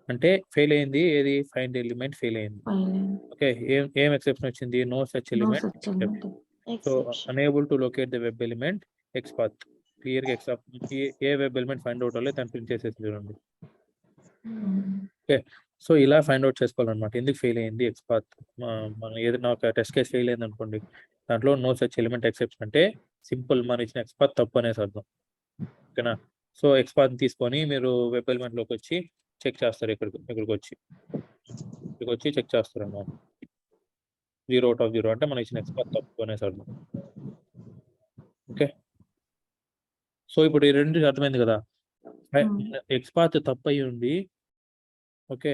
అంటే ఫెయిల్ అయింది ఏది? ఫైండ్ ఎలిమెంట్ ఫెయిల్ అయింది. ఓకే, ఏం ఎక్సెప్షన్ వచ్చింది? No such element. So unable to locate the web element XPath. Clear గా ఏ వెబ్ ఎలిమెంట్ ఫైండ్ అవుట్ అవ్వలేదు దాన్ని ప్రింట్ చేసేసి చూడండి. ఓకే, సో ఇలా ఫైండ్ అవుట్ చేసుకోవాలన్నమాట. ఎందుకు ఫెయిల్ అయింది XPath. మనం ఏదైనా ఒక టెస్ట్ కేసు ఫెయిల్ అయింది అనుకోండి, దాంట్లో నో సచ్ ఎలిమెంట్ ఎక్సెప్షన్ అంటే సింపుల్ మన ఇచ్చిన XPath తప్పు అనేసి అర్థం. ఓకేనా? సో XPath తీసుకొని మీరు వెబ్ ఎలిమెంట్ లోకి వచ్చి చెక్ చేస్తారు. ఇక్కడికి వచ్చి చెక్ చేస్తారు అన్నమాట. 0 out of 0 అంటే మనం ఇచ్చిన XPath తప్పు అనేసి అర్థం. ఓకే, సో ఇప్పుడు ఈ రెండు అర్థమైంది కదా. XPath తప్పు అయ్యి ఉండి, ఓకే,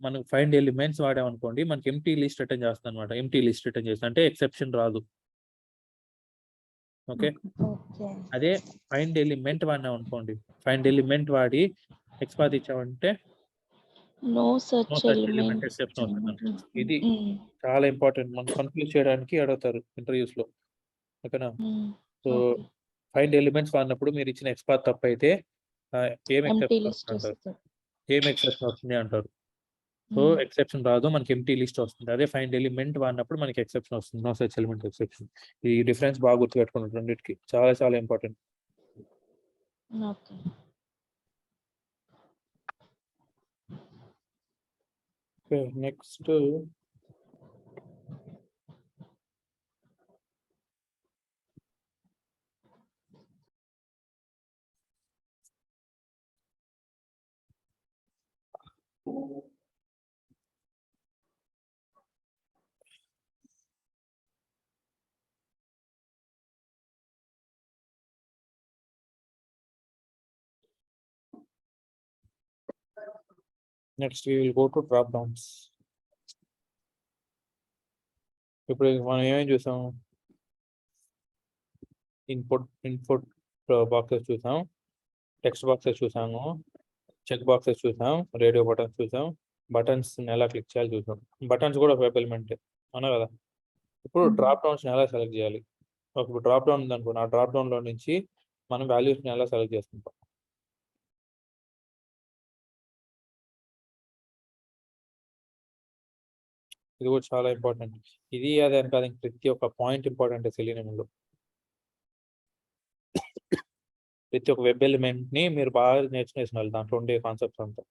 మనం ఫైండ్ ఎలిమెంట్స్ వాడామనుకోండి, మనకి ఎంటీ లిస్ట్ రిటర్న్ చేస్తుంది అనమాట. ఎంటీ లిస్ట్ రిటర్న్ చేస్తుంది అంటే ఎక్సెప్షన్ రాదు. ఓకే, అదే ఫైండ్ ఎలిమెంట్ వాడినాం అనుకోండి, ఫైండ్ ఎలిమెంట్ వాడి XPath ఇచ్చామంటే నో సచ్ ఎలిమెంట్ ఎక్సెప్షన్ వస్తుంది. ఇది చాలా ఇంపార్టెంట్, మనం కన్ఫ్యూజ్ చేయడానికి అడుగుతారు ఇంటర్వ్యూస్ లో. ఓకేనా? సో ఫైండ్ ఎలిమెంట్స్ వాడినప్పుడు మీరు ఇచ్చిన XPath తప్పు అయితే ఏం ఎక్సెప్షన్ వస్తుంది అంటారు. సో ఎక్సెప్షన్ రాదు, మనకి ఎంటీ లిస్ట్ వస్తుంది. అదే ఫైండ్ ఎలిమెంట్ వాడినప్పుడు మనకి ఎక్సెప్షన్ వస్తుంది, నో సచ్ ఎలిమెంట్ ఎక్సెప్షన్. ఈ డిఫరెన్స్ బాగా గుర్తుపెట్టుకున్నాడు రెండింటికి, చాలా చాలా important. Okay. Okay, next next we will go to drop downs. ఇప్పుడు మనం ఏమేమి చూసాం, ఇన్పుట్ బాక్సెస్ చూసాం, టెక్స్ట్ బాక్సెస్ చూసాము, చెక్ బాక్సెస్ చూసాం, రేడియో బటన్స్ చూసాం, బటన్స్ ఎలా క్లిక్ చేయాలి చూసాం. బటన్స్ కూడా వెబ్ ఎలిమెంట్ అవునా కదా. ఇప్పుడు డ్రాప్ డౌన్స్ ఎలా సెలెక్ట్ చేయాలి. ఇప్పుడు డ్రాప్ డౌన్ ఉంది అనుకోండి, ఆ డ్రాప్ డౌన్ లో నుంచి మనం వాల్యూస్ ఎలా సెలెక్ట్ చేసుకుంటాం. ఇది కూడా చాలా ఇంపార్టెంట్. ఇది అదే అని కాదు, ప్రతి ఒక్క పాయింట్ ఇంపార్టెంట్ సెలీనియంలో. ప్రతి ఒక్క వెబ్ ఎలిమెంట్ ని మీరు బాగా నేర్చుకునేసినారు, దాంట్లో ఉండే కాన్సెప్ట్స్ అంతా.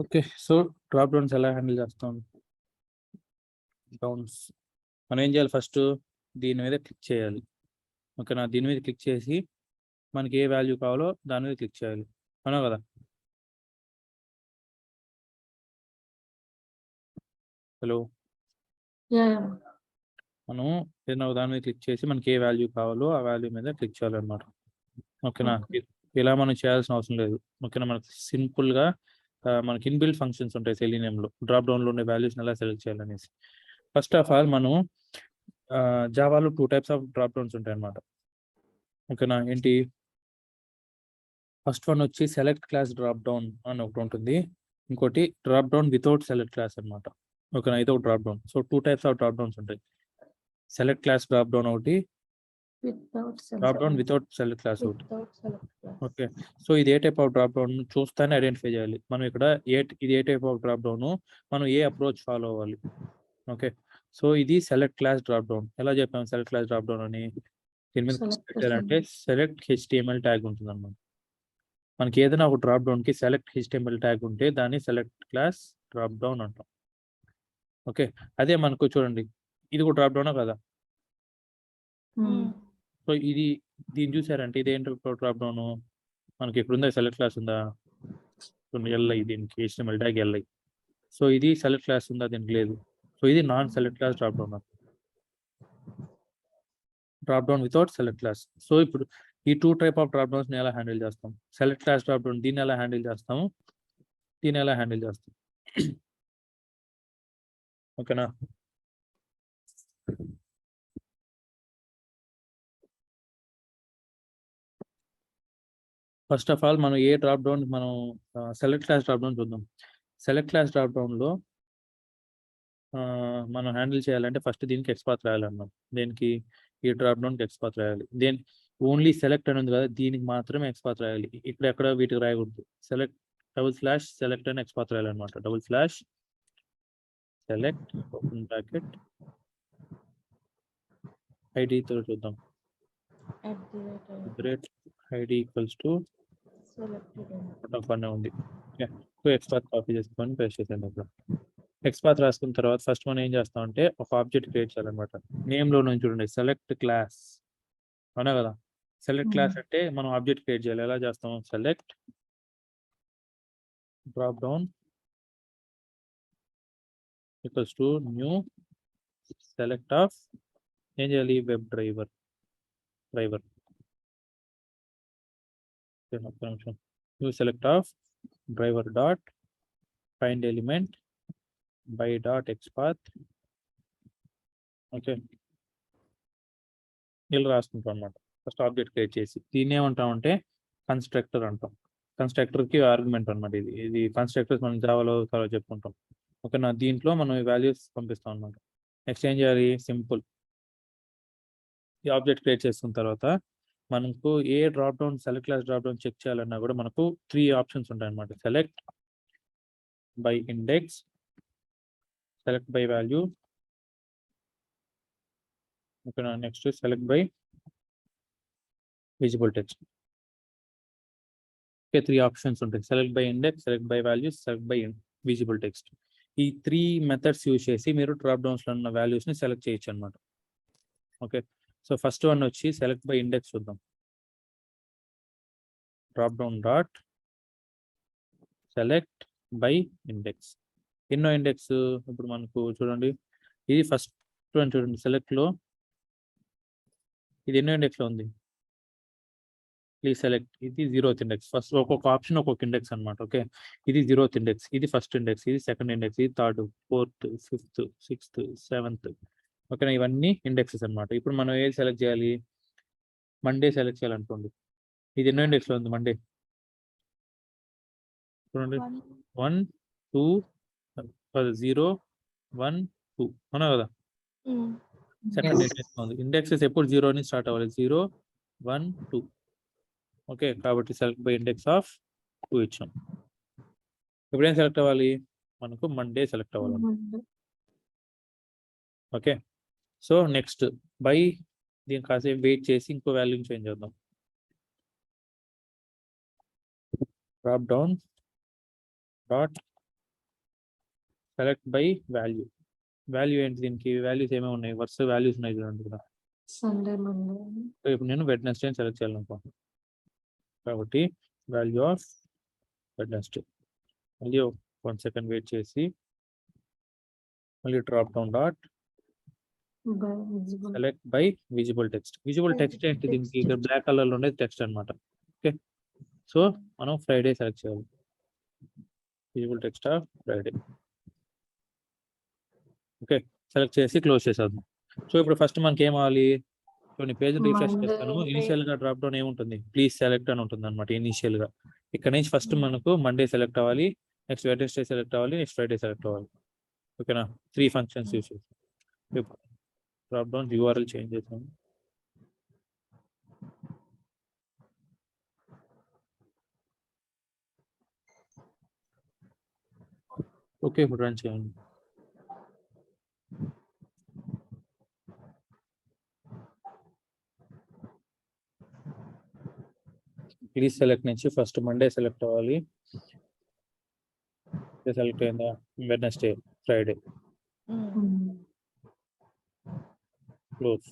ఓకే, సో డ్రాప్ డౌన్స్ ఎలా హ్యాండిల్ చేస్తాం. డౌన్స్ మనం ఏం చేయాలి, ఫస్ట్ దీని మీద క్లిక్ చేయాలి. ఓకేనా, దీని మీద క్లిక్ చేసి మనకి ఏ వాల్యూ కావాలో దాని మీద క్లిక్ చేయాలి, అవునా కదా. హలో, మనం ఏదైనా దాని మీద క్లిక్ చేసి మనకి ఏ వాల్యూ కావాలో ఆ వాల్యూ మీద క్లిక్ చేయాలన్నమాట. ఓకేనా, ఇలా మనం చేయాల్సిన అవసరం లేదు. ఓకేనా, మనకి సింపుల్గా మనకి ఇన్బిల్ట్ ఫంక్షన్స్ ఉంటాయి సెలీనియంలో, డ్రాప్ డౌన్లో ఉండే వాల్యూస్ని ఎలా సెలెక్ట్ చేయాలనేసి. ఫస్ట్ ఆఫ్ ఆల్ మనం జావాలో 2 టైప్స్ ఆఫ్ డ్రాప్ డౌన్స్ ఉంటాయి అన్నమాట. ఓకేనా, ఏంటి, ఫస్ట్ వన్ వచ్చి సెలెక్ట్ క్లాస్ డ్రాప్ డౌన్ అని ఒకటి ఉంటుంది, ఇంకోటి drop down without select class అనమాట. ఓకేనా, ఇది ఒక drop down. So 2 types of drop downs ఉంటాయి, సెలెక్ట్ క్లాస్ డ్రాప్ డౌన్ ఒకటి, drop down without select class ఒకటి. ఓకే, సో ఇది ఏ టైప్ ఆఫ్ డ్రాప్ డౌన్ చూస్తానే ఐడెంటిఫై చేయాలి మనం ఇక్కడ. ఇది ఏ టైప్ ఆఫ్ డ్రాప్ డౌన్, మనం ఏ అప్రోచ్ ఫాలో అవ్వాలి. ఓకే, సో ఇది సెలెక్ట్ క్లాస్ డ్రాప్ డౌన్. ఎలా చెప్పాము సెలెక్ట్ క్లాస్ డ్రాప్ డౌన్ అని, దీని మీద పెట్టారంటే సెలెక్ట్ హెచ్టిఎంఎల్ ట్యాగ్ ఉంటుంది అన్నమాట. మనకి ఏదైనా ఒక డ్రాప్ డౌన్ కి సెలెక్ట్ హెచ్టిఎంఎల్ ట్యాగ్ ఉంటే దాన్ని సెలెక్ట్ క్లాస్ డ్రాప్ డౌన్ అంటాం. ఓకే, అదే మనకు చూడండి, ఇది కూడా డ్రాప్ డౌనా కదా. సో దీన్ని చూసారంటే ఇదేంటి డ్రాప్ డౌన్, మనకి ఇక్కడ ఉందా సెలెక్ట్ క్లాస్ ఉందా, ఎల్ఐ, దీనికి హెచ్టిఎంఎల్ ట్యాగ్ ఎల్ఐ. సో ఇది సెలెక్ట్ క్లాస్ ఉందా, దీనికి లేదు. సో ఇది non select class drop down, drop down without select class. So ఇప్పుడు ఈ 2 టైప్ ఆఫ్ డ్రాప్ డౌన్స్ ఎలా హ్యాండిల్ చేస్తాం, సెలెక్ట్ క్లాస్ డ్రాప్ డౌన్ దీన్ని ఎలా హ్యాండిల్ చేస్తాము, దీన్ని ఎలా హ్యాండిల్ చేస్తాం. ఓకేనా, ఫస్ట్ ఆఫ్ ఆల్ మనం ఏ డ్రాప్ డౌన్, మనం సెలెక్ట్ క్లాస్ డ్రాప్ డౌన్ చూద్దాం. సెలెక్ట్ క్లాస్ డ్రాప్ డౌన్లో మనం హ్యాండిల్ చేయాలంటే ఫస్ట్ దీనికి ఎక్స్పాత్ రాయాలన్నమాట. దేనికి, ఈ డ్రాప్ డౌన్కి ఎక్స్పాత్ రాయాలి. ఓన్లీ సెలెక్ట్ అని ఉంది కదా, దీనికి మాత్రమే ఎక్స్పాత్ రాయాలి, ఇక్కడ ఎక్కడ వీటికి రాయకూడదు. సెలెక్ట్ సెలెక్ట్ అని ఎక్స్పాత్ రాయాలన్నమాట. // సెలెక్ట్ ఓపెన్ బ్రాకెట్ ఐడితో చూద్దాం. రేట్ ఐడి ఈక్వల్స్ టు అనే ఉంది. ఎక్స్పాత్ కాపీ చేసుకొని పేస్ట్ చేసాను. ఇప్పుడు ఎక్స్పాత్ రాసుకున్న తర్వాత ఫస్ట్ మనం ఏం చేస్తాం అంటే ఒక ఆబ్జెక్ట్ క్రియేట్ చేయాలన్నమాట. నేమ్లో నుంచి చూడండి సెలెక్ట్ క్లాస్ అవునా కదా. సెలెక్ట్ క్లాస్ అంటే మనం ఆబ్జెక్ట్ క్రియేట్ చేయాలి. ఎలా చేస్తాం? Select drop down equals to new select of ఏం చేయాలి? Web driver new select of driver dot find element by dot XPath. Okay, ఇలా రాసుకుంటాం అన్నమాట. ఫస్ట్ ఆబ్జెక్ట్ క్రియేట్ చేసి దీన్ని ఏమంటాం అంటే కన్స్ట్రక్టర్ అంటాం. కన్స్ట్రక్టర్కి ఆర్గ్యుమెంట్ అనమాట. ఇది కన్స్ట్రక్టర్స్ మనం జావాలో చాలా చెప్పుకుంటాం. ఓకేనా, దీంట్లో మనం ఈ వాల్యూస్ పంపిస్తాం అనమాట. నెక్స్ట్ ఏం చేయాలి? సింపుల్, ఈ ఆబ్జెక్ట్ క్రియేట్ చేసుకున్న తర్వాత మనకు ఏ drop down select class drop down check చేయాలన్నా కూడా మనకు 3 ఆప్షన్స్ ఉంటాయి అనమాట. Select by index, select by value, ఓకేనా, next select by visible text. Okay, 3 options ఉంటాయి. Select by index, select by values, select by visible text. ఈ 3 methods use చేసి మీరు డ్రాప్ డౌన్స్లో ఉన్న వాల్యూస్ని సెలెక్ట్ చేయొచ్చు అనమాట. ఓకే, సో ఫస్ట్ వన్ వచ్చి సెలెక్ట్ బై ఇండెక్స్ చూద్దాం. Drop down dot select by index. ఎన్నో ఇండెక్స్ ఇప్పుడు మనకు చూడండి, ఇది ఫస్ట్ వన్ చూడండి. సెలెక్ట్లో ఇది ఎన్నో ఇండెక్స్లో ఉంది? Please select. ఇది 0th ఇండెక్స్. ఫస్ట్ ఒక్కొక్క ఆప్షన్ ఒక్కొక్క ఇండెక్స్ అనమాట. ఓకే, ఇది 0th ఇండెక్స్, ఇది ఫస్ట్ ఇండెక్స్, ఇది సెకండ్ ఇండెక్స్, ఇది third, 4th, 5th, 6th, 7th. ఓకేనా, ఇవన్నీ ఇండెక్సెస్ అనమాట. ఇప్పుడు మనం ఏది సెలెక్ట్ చేయాలి? మండే సెలెక్ట్ చేయాలనుకోండి. ఇది ఎన్నో ఇండెక్స్లో ఉంది? మండే చూడండి, 1 2 0 1 2 అవునా కదా. సెకండ్ ఇండెక్స్ ఉంది. ఇండెక్సెస్ ఎప్పుడు 0 అని స్టార్ట్ అవ్వాలి. 0 1 2. ఓకే, కాబట్టి సెలెక్ట్ బై ఇండెక్స్ ఆఫ్ 2 ఇచ్చాం. ఇప్పుడు ఏం సెలెక్ట్ అవ్వాలి? మనకు మండే సెలెక్ట్ అవ్వాలి. ఓకే, సో నెక్స్ట్ బై దీని కాసేపు వెయిట్ చేసి ఇంకో వాల్యూని చేంజ్ చేద్దాం. Drop down dot select by value. Value ఏంటి? దీనికి వాల్యూస్ ఏమేమి ఉన్నాయి? వరుస వాల్యూస్ ఉన్నాయి చూడండి ఇక్కడ. Sunday, Monday. ఇప్పుడు నేను వెడ్నెస్డే సెలెక్ట్ చేయాలనుకో, కాబట్టి వాల్యూ ఆఫ్ వెడ్నెస్డే. మళ్ళీ 1 సెకండ్ వెయిట్ చేసి మళ్ళీ drop down dot select by visible text. Visible text ఏంటి? దీనికి ఇక్కడ బ్లాక్ కలర్లో ఉండేది టెక్స్ట్ అనమాట. ఓకే, సో మనం ఫ్రైడే సెలెక్ట్ చేయాలి. Visible text of Friday. Okay, select చేసి క్లోజ్ చేసేద్దాం. సో ఇప్పుడు ఫస్ట్ మనకి ఏం అవ్వాలి? కొన్ని పేజీలు రిఫ్రెష్ చేస్తాను. ఇనిషియల్ గా డ్రాప్ డౌన్ ఏముంటుంది? ప్లీజ్ సెలెక్ట్ అని ఉంటుంది అనమాట. ఇనిషియల్ గా ఇక్కడ నుంచి ఫస్ట్ మనకు మండే సెలెక్ట్ అవ్వాలి, నెక్స్ట్ వెడ్నెస్డే సెలెక్ట్ అవ్వాలి, నెక్స్ట్ ఫ్రైడే సెలెక్ట్ అవ్వాలి. ఓకేనా, 3 ఫంక్షన్స్ యూస్ చేస్తాం. డ్రాప్ డౌన్ URL చేంజ్ చేసాము. ఓకే, ఇప్పుడు రన్ చేయండి. ప్లీజ్ సెలెక్ట్ నుంచి ఫస్ట్ మండే సెలెక్ట్ అవ్వాలి. సెలెక్ట్ అయిందా? Wednesday, Friday, close.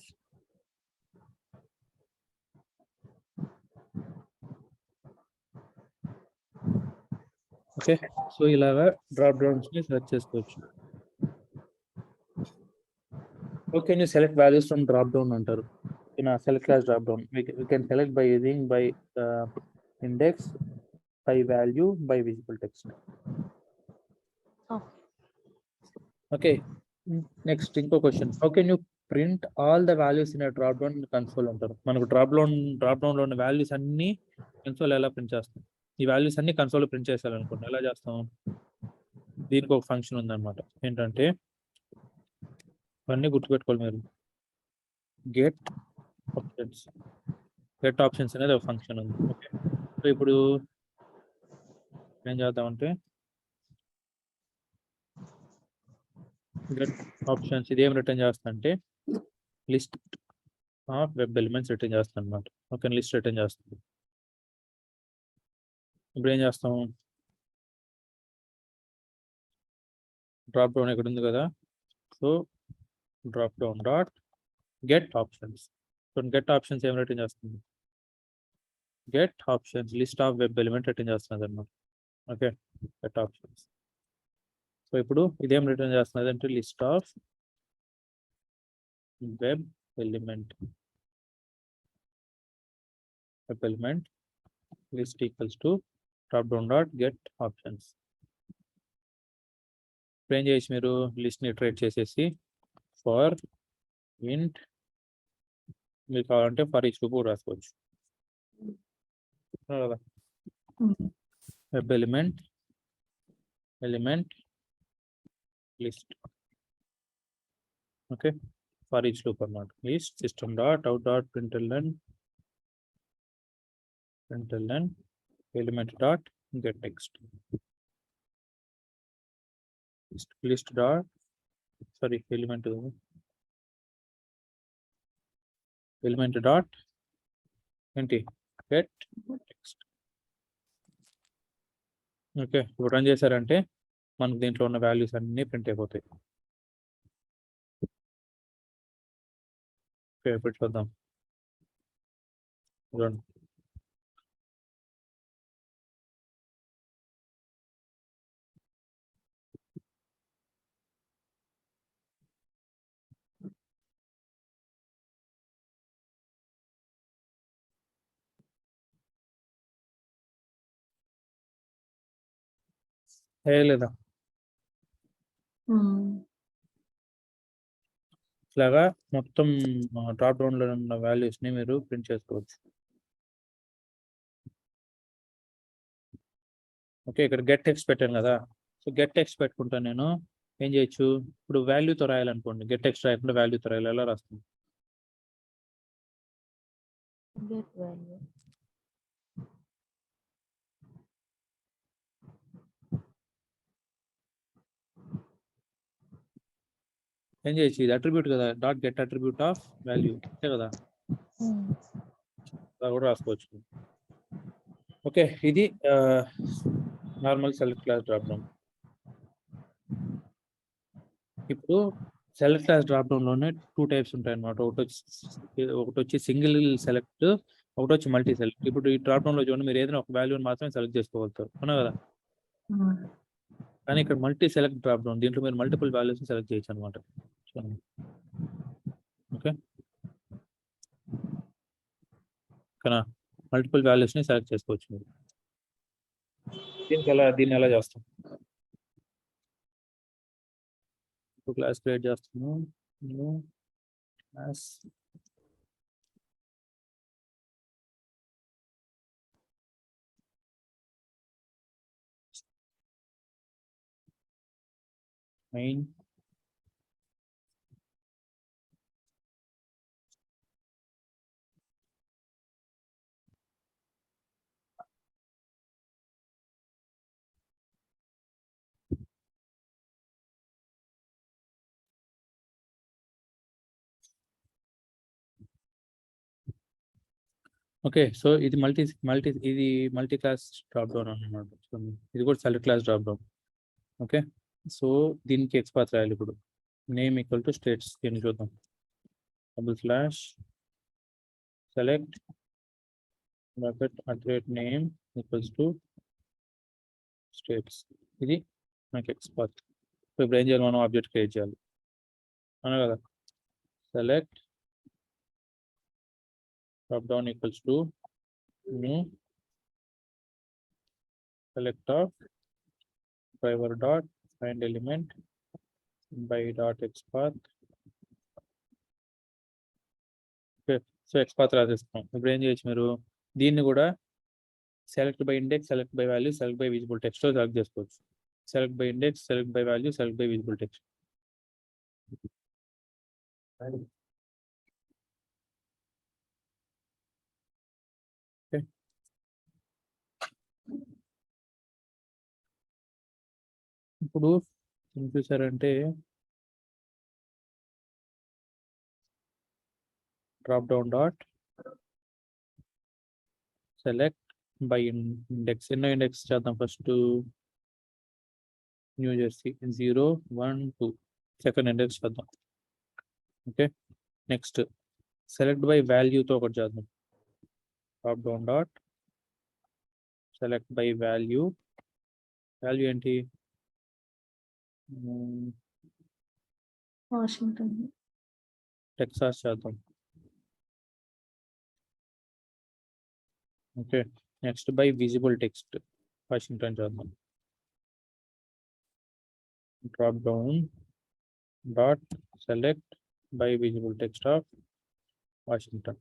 Okay, so ఇలాగా డ్రాప్ డౌన్స్ ని సెలెక్ట్ చేసుకోవచ్చు. Okay, can you select values from drop down అంటారు. Select class drop down we can select by using by index, by value, by visible text. Okay, next ఇంకో question. How can you print all the values in drop down console అంటారు. మనకు drop down లో ఉన్న values అన్ని console ఎలా print చేస్తాం? ఈ values అన్ని కన్సోల్ ప్రింట్ చేయాలనుకుంటాం. ఎలా చేస్తాం? దీనికి ఒక ఫంక్షన్ ఉందన్నమాట. ఏంటంటే అన్నీ గుర్తుపెట్టుకోవాలి మీరు. గెట్ ఆప్షన్స్ అనేది ఒక ఫంక్షన్ ఉంది. ఓకే, సో ఇప్పుడు ఏం చేద్దామంటే గెట్ ఆప్షన్స్ ఇది ఏం రిటర్న్ చేస్తా అంటే list of web elements return చేస్తాను అనమాట. ఓకే, లిస్ట్ రిటర్న్ చేస్తుంది. ఇప్పుడు ఏం చేస్తాం, డ్రాప్ డౌన్ ఇక్కడ ఉంది కదా, so drop down dot get options. So get options ఏం రిటర్న్ చేస్తుంది, get options list of web element return చేస్తున్నది అనమాట. Okay, get options. సో ఇప్పుడు ఇదేం రిటర్న్ చేస్తున్నది అంటే list of web element list equals to drop down dot get options. ఇప్పుడు ఏం చేయొచ్చు మీరు, లిస్ట్ని ఇటరేట్ చేసేసి ఫర్ ఇంట్, మీరు కావాలంటే ఫర్ ఈచ్ లూప్ కూడా రాసుకోవచ్చు కదా. Web element list, okay, for each loop అన్నమాట. List system dot out dot println element dot get text. List dot element dot ఏంటి గెట్ టెక్స్ట్. ఓకే, ఇప్పుడు రన్ చేశారంటే మనకు దీంట్లో ఉన్న వాల్యూస్ అన్నీ ప్రింట్ అయిపోతాయి. ఓకే, ఇప్పుడు చూద్దాం. చూడండి, లేదా ఇట్లాగా మొత్తం డ్రాప్ డౌన్లో ఉన్న వాల్యూస్ని మీరు ప్రింట్ చేసుకోవచ్చు. ఓకే, ఇక్కడ గెట్ టెక్స్ట్ పెట్టాను కదా, సో గెట్ టెక్స్ట్ పెట్టుకుంటాను నేను. ఏం చేయొచ్చు, ఇప్పుడు వాల్యూతో రాయాలనుకోండి, గెట్ టెక్స్ట్ రాయకుండా వాల్యూతో రాయాలి, ఎలా రాస్తుంది, గెట్ వాల్యూ. ఏం చేయొచ్చు, ఇది అట్రిబ్యూట్ కదా, dot get attribute of value, అంతే కదా, అలా కూడా రాసుకోవచ్చు. ఓకే, ఇది normal select class drop down. ఇప్పుడు సెలెక్ట్ క్లాస్ డ్రాప్ డౌన్లోనే 2 టైప్స్ ఉంటాయి అన్నమాట. ఒకటి వచ్చి సింగిల్ సెలెక్ట్, ఒకటి వచ్చి మల్టీ సెలెక్ట్. ఇప్పుడు ఈ డ్రాప్ డౌన్లో చూడండి, మీరు ఏదైనా ఒక వాల్యూని మాత్రమే సెలెక్ట్ చేసుకోగలుగుతారు, అవునా కదా. కానీ ఇక్కడ మల్టీ సెలెక్ట్ డ్రాప్ డౌన్, దీంట్లో మీరు మల్టిపుల్ వాల్యూస్ని సెలెక్ట్ చేయొచ్చు అనమాట. ఓకే, కానీ మల్టిపుల్ వాల్యూస్ని సెలెక్ట్ చేసుకోవచ్చు మీరు. దీన్ని ఎలా చేస్తాం, ఇప్పుడు క్లాస్ క్రియేట్ చేస్తాను, new class main okay. So ఇది మల్టీ క్లాస్ డ్రాప్ డౌన్ అన్నమాట. ఇది కూడా select class drop down. Okay, so దీనికి ఎక్స్పాత్ రాయాలి. ఇప్పుడు నేమ్ ఈక్వల్ టు స్టేట్స్, దీన్ని చూద్దాం. Select name equals to states, ఇది నాకు ఎక్స్పాత్. సో ఇప్పుడు ఏం చేయాలి, మనం ఆబ్జెక్ట్ క్రియేట్ చేయాలి, అవునా కదా. Select drop down equals to new select of driver dot find element by dot xpath. Okay, so XPath రాసేస్తాం. ఇప్పుడు ఏం చేయొచ్చు, మీరు దీన్ని కూడా select by index, select by value, select by visible text select చేసుకోవచ్చు. Select by index, select by value, select by visible text. Okay, ఇప్పుడు ఏం చూసారంటే drop down dot select by index. ఎన్నో ఇండెక్స్ చేద్దాం first? New Jersey 0, 1, 2 second index చేద్దాం. Okay, next select by వాల్యూతో ఒకటి చేద్దాం. Drop down dot select by value. Value ఏంటి? వాషింగ్టన్. టెక్సాస్ చేద్దాం. Okay, next by visible text Washington చేద్దాం. Drop down dot select by visible text of Washington.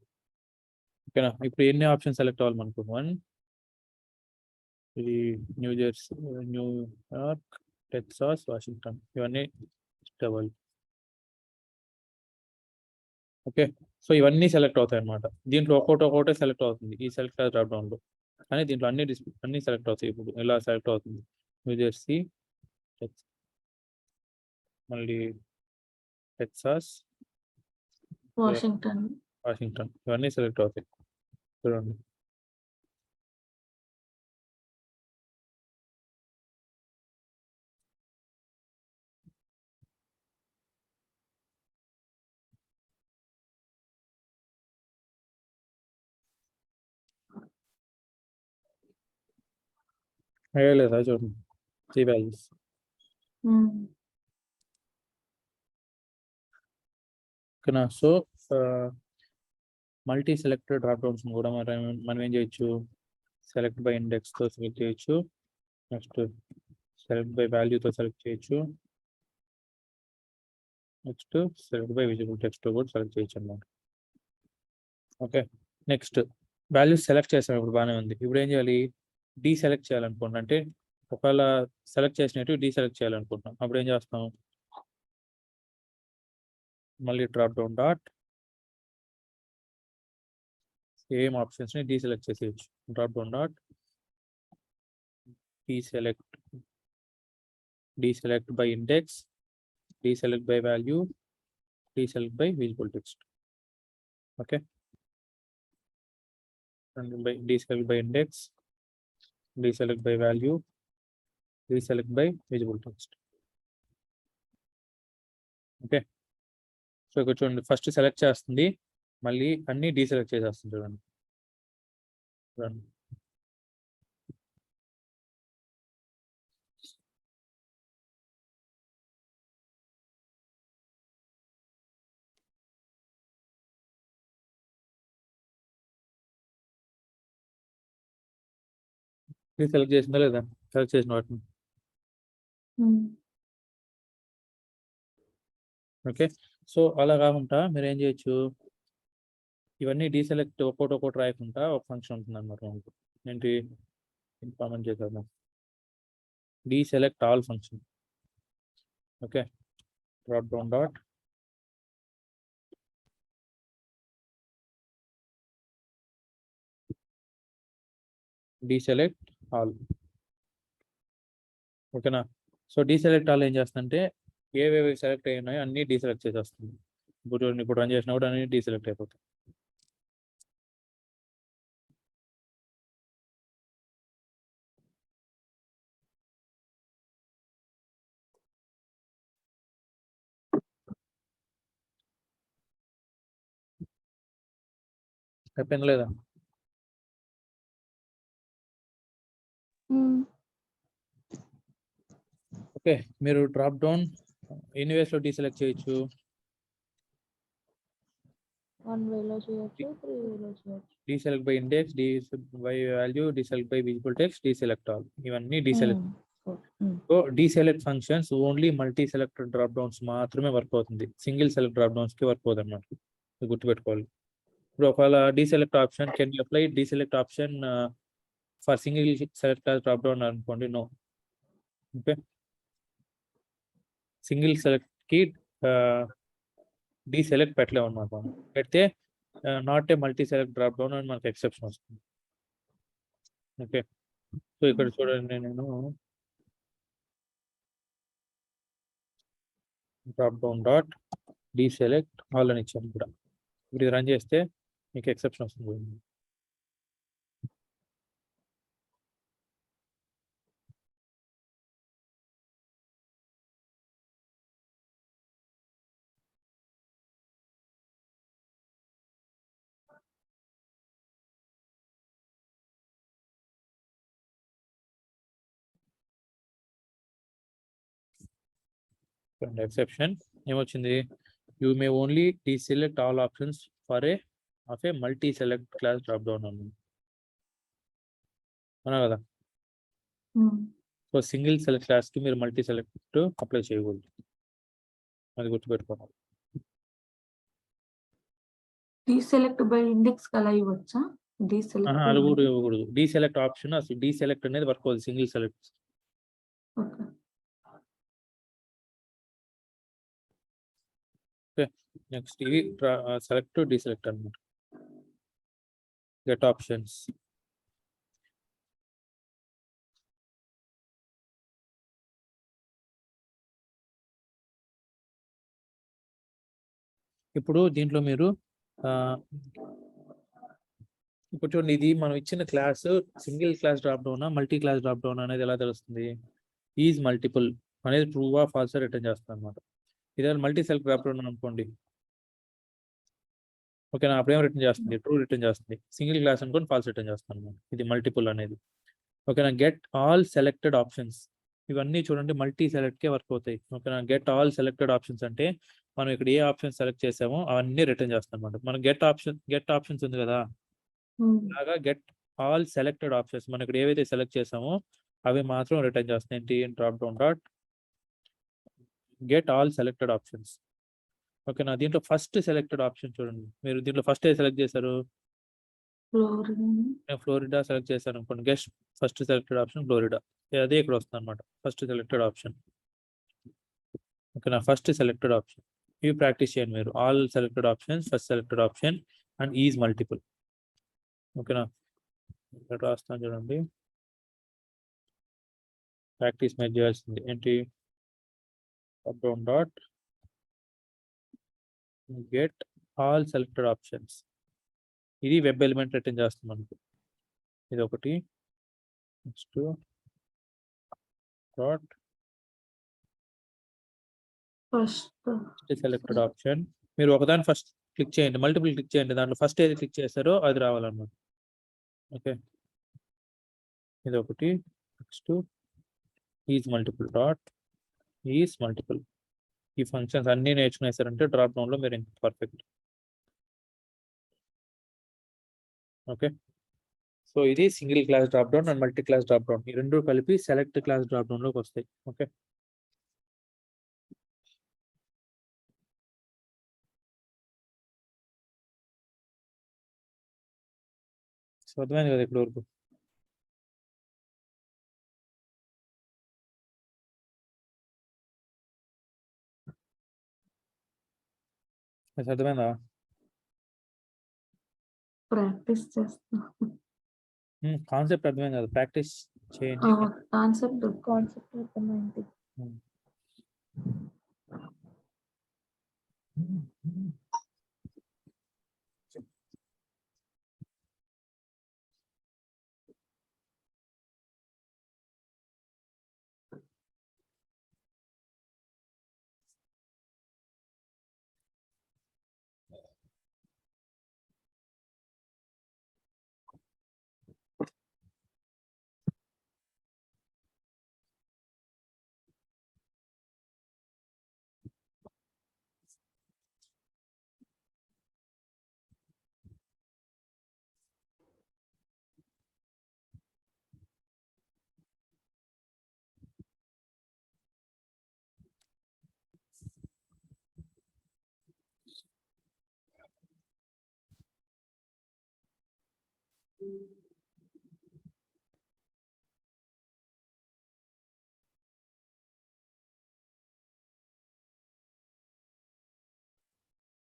ఓకేనా, ఇప్పుడు ఎన్ని ఆప్షన్ సెలెక్ట్ అవ్వాలి మనకు? 1, ఇది New Jersey, New York, Texas, Washington, ఇవన్నీ అవ్వాలి. ఓకే, సో ఇవన్నీ సెలెక్ట్ అవుతాయి అన్నమాట. దీంట్లో ఒక్కొక్కటే సెలెక్ట్ అవుతుంది ఈ సెలెక్ట్ డ్రాప్ డౌన్లో, కానీ దీంట్లో అన్ని సెలెక్ట్ అవుతాయి. ఇప్పుడు ఇలా సెలెక్ట్ అవుతుంది న్యూ జెర్సీ, మళ్ళీ టెక్సాస్, వాషింగ్టన్. ఇవన్నీ సెలెక్ట్ అవుతాయి. చూడండి, లేదా? చూడండి 3 వాల్యూస్. ఓకేనా, so multi selected drop downs కూడా మనం ఏం చేయొచ్చు? సెలెక్ట్ బై ఇండెక్స్తో సెలెక్ట్ చేయొచ్చు. నెక్స్ట్ సెలెక్ట్ బై వాల్యూతో సెలెక్ట్ చేయొచ్చు. Next select by visible text కూడా సెలెక్ట్ చేయొచ్చు అన్నమాట. ఓకే, నెక్స్ట్ వాల్యూస్ సెలెక్ట్ చేసాం, ఇప్పుడు బాగానే ఉంది. ఇప్పుడు ఏం చేయాలి? డీసెలెక్ట్ చేయాలనుకుంటున్నాం. అంటే ఒకవేళ సెలెక్ట్ చేసినట్టు డీసెలెక్ట్ చేయాలనుకుంటున్నాం. అప్పుడు ఏం చేస్తాం? మళ్ళీ డ్రాప్ డౌన్ డాట్ సేమ్ ఆప్షన్స్ని డీసెలెక్ట్ చేసేయచ్చు. Drop down dot deselect by index, deselect by value, deselect by visible text. Okay, deselect by index, deselect by value, deselect by visible text. Okay, so ఇక్కడ చూడండి, first select చేస్తుంది, మళ్ళీ అన్ని deselect చేసేస్తుంది. చూడండి select చేసిందా లేదా? సెలెక్ట్ చేసిన వాటిని. ఓకే, సో అలా కాకుండా మీరు ఏం చేయొచ్చు? ఇవన్నీ డీసెలెక్ట్ ఒక్కొక్కటి రాయకుండా ఒక ఫంక్షన్ ఉంటుంది అన్నమాట. ఏంటి? కామెంట్ చేద్దాం, deselect all function. Okay, drop down dot deselect all. ఓకేనా, సో డీసెలెక్ట్ ఆల్ ఏం చేస్తుందంటే ఏవేవి సెలెక్ట్ అయినాయో అన్ని డీసెలెక్ట్ చేసేస్తుంది. ఇప్పుడు రన్ చేసినా కూడా అన్ని డీసెలెక్ట్ అయిపోతాయి. అయిపోయింది లేదా? ఓకే, మీరు డ్రాప్ డౌన్ ఎన్ని వేస్ లో డీసెలెక్ట్ చేయొచ్చు? 1 వేలో చేయొచ్చు, 3 వేలో చేయొచ్చు. Deselect by index, deselect by value, deselect by visible text, deselect all, ఇవన్నీ deselect. So deselect functions only multi selected drop downs మాత్రమే వర్క్ అవుతుంది, సింగిల్ సెలెక్ట్ డ్రాప్ డౌన్స్ కి వర్క్ అవుతుంది అన్నమాట. గుర్తుపెట్టుకోవాలి. ఇప్పుడు ఒకవేళ deselect option can you apply deselect option for single select drop down అనుకోండి, నో. ఓకే, సింగిల్ సెలెక్ట్ కి డీసెలెక్ట్ పెట్టలేము అన్నమాట. పెడితే not a multi select drop down అని మనకు ఎక్సెప్షన్ వస్తుంది. ఓకే, సో ఇక్కడ చూడండి, నేను drop down dot deselect all అని ఇచ్చాను కూడా. ఇప్పుడు ఇది రన్ చేస్తే మీకు ఎక్సెప్షన్ వస్తుంది. ఎక్సెప్షన్ ఏమొచ్చింది? You may only deselect all options for a of A multi select class drop down అని అవునా కదా? సో సింగిల్ సెలెక్ట్ క్లాస్కి మీరు మల్టీ సెలెక్ట్ అప్లై చేయకూడదు, అది గుర్తుపెట్టుకోవాలి. డీసెలెక్ట్ బై ఇండెక్స్ అలా ఇవ్వచ్చా? డీసెలెక్ట్ అది కూడా ఇవ్వకూడదు. డీసెలెక్ట్ ఆప్షన్ అసలు డీసెలెక్ట్ అనేది వర్క్ అవుతుంది సింగిల్ సెలెక్ట్. ఓకే, నెక్స్ట్ ఇవి సెలెక్ట్ డీసెలెక్ట్ అనమాట. Get options. ఇప్పుడు దీంట్లో మీరు ఇప్పుడు చూడండి, ఇది మనం ఇచ్చిన class single class drop down multi class drop down అనేది ఎలా తెలుస్తుంది? ఈజ్ మల్టిపుల్ అనేది ట్రూ ఆ ఫాల్స్ రిటర్న్ చేస్తాను అనమాట. ఇదే మల్టీ సెలెక్ట్ డ్రాప్ డౌన్ అనుకోండి, ఓకేనా, అప్పుడేం రిటర్న్ చేస్తుంది? ట్రూ రిటర్న్ చేస్తుంది. సింగిల్ క్లాస్ అనుకోని ఫాల్స్ రిటర్న్ చేస్తాను అనమాట. ఇది మల్టిపుల్ అనేది. ఓకేనా. గెట్ ఆల్ సెలెక్టెడ్ ఆప్షన్స్, ఇవన్నీ చూడండి మల్టీ సెలెక్ట్కే వర్క్ అవుతాయి. ఓకేనా. గెట్ ఆల్ సెలెక్టెడ్ ఆప్షన్స్ అంటే మనం ఇక్కడ ఏ ఆప్షన్ సెలెక్ట్ చేసామో అవన్నీ రిటర్న్ చేస్తాం అనమాట. మనం గెట్ ఆప్షన్స్ ఉంది కదా, అలాగా గెట్ ఆల్ సెలెక్టెడ్ ఆప్షన్స్ మనం ఇక్కడ ఏవైతే సెలెక్ట్ చేసామో అవి మాత్రం రిటర్న్ చేస్తాయి. ఏంటి? Drop down dot get all selected options. ఓకేనా. దీంట్లో ఫస్ట్ సెలెక్టెడ్ ఆప్షన్ చూడండి, మీరు దీంట్లో ఫస్ట్ ఏ సెలెక్ట్ చేశారు? నేను ఫ్లోరిడా సెలెక్ట్ చేశాను అనుకోండి. Guest first selected option Florida, అదే ఇక్కడ వస్తుంది అనమాట. First selected option. ఓకేనా. ఫస్ట్ సెలెక్టెడ్ ఆప్షన్ ఇవి ప్రాక్టీస్ చేయండి మీరు. All selected options, first selected option and is multiple. ఓకేనా. ఇక్కడ రాస్తాను చూడండి, ప్రాక్టీస్ మీరు చేయాల్సింది ఏంటి? Drop down dot get all selected options. ఇది వెబ్ ఎలిమెంట్ రిటర్న్ చేస్తుంది మనకు. ఇది ఒకటి. Next dot first selected option. మీరు ఒకదాని ఫస్ట్ క్లిక్ చేయండి, మల్టిపుల్ క్లిక్ చేయండి, దాంట్లో ఫస్ట్ ఏది క్లిక్ చేస్తారో అది రావాలన్నమాట. ఓకే, ఇది ఒకటి. Next is multiple dot is multiple. ఈ ఫంక్షన్స్ అన్నీ నేర్చుకునేసారంటే డ్రాప్ డౌన్లో మీరు ఇంకా పర్ఫెక్ట్. ఓకే, సో ఇది single class drop down and multi class drop down, ఈ రెండు కలిపి సెలెక్ట్ క్లాస్ డ్రాప్ డౌన్లోకి వస్తాయి. ఓకే, సో అర్థమైంది కదా ఇక్కడ వరకు? అర్థమైందా? ప్రాక్టీస్ చేస్తా. కాన్సెప్ట్ అర్థమైంది కదా, ప్రాక్టీస్ చేయండి. కాన్సెప్ట్ అర్థమైంది.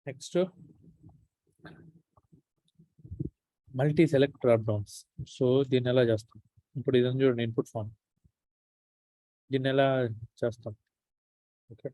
Next multi select drop downs. So దీన్ని ఎలా చేస్తాం? ఇప్పుడు ఇదని చూడండి, ఇన్పుట్ ఫామ్. దీన్ని ఎలా చేస్తాం? Okay,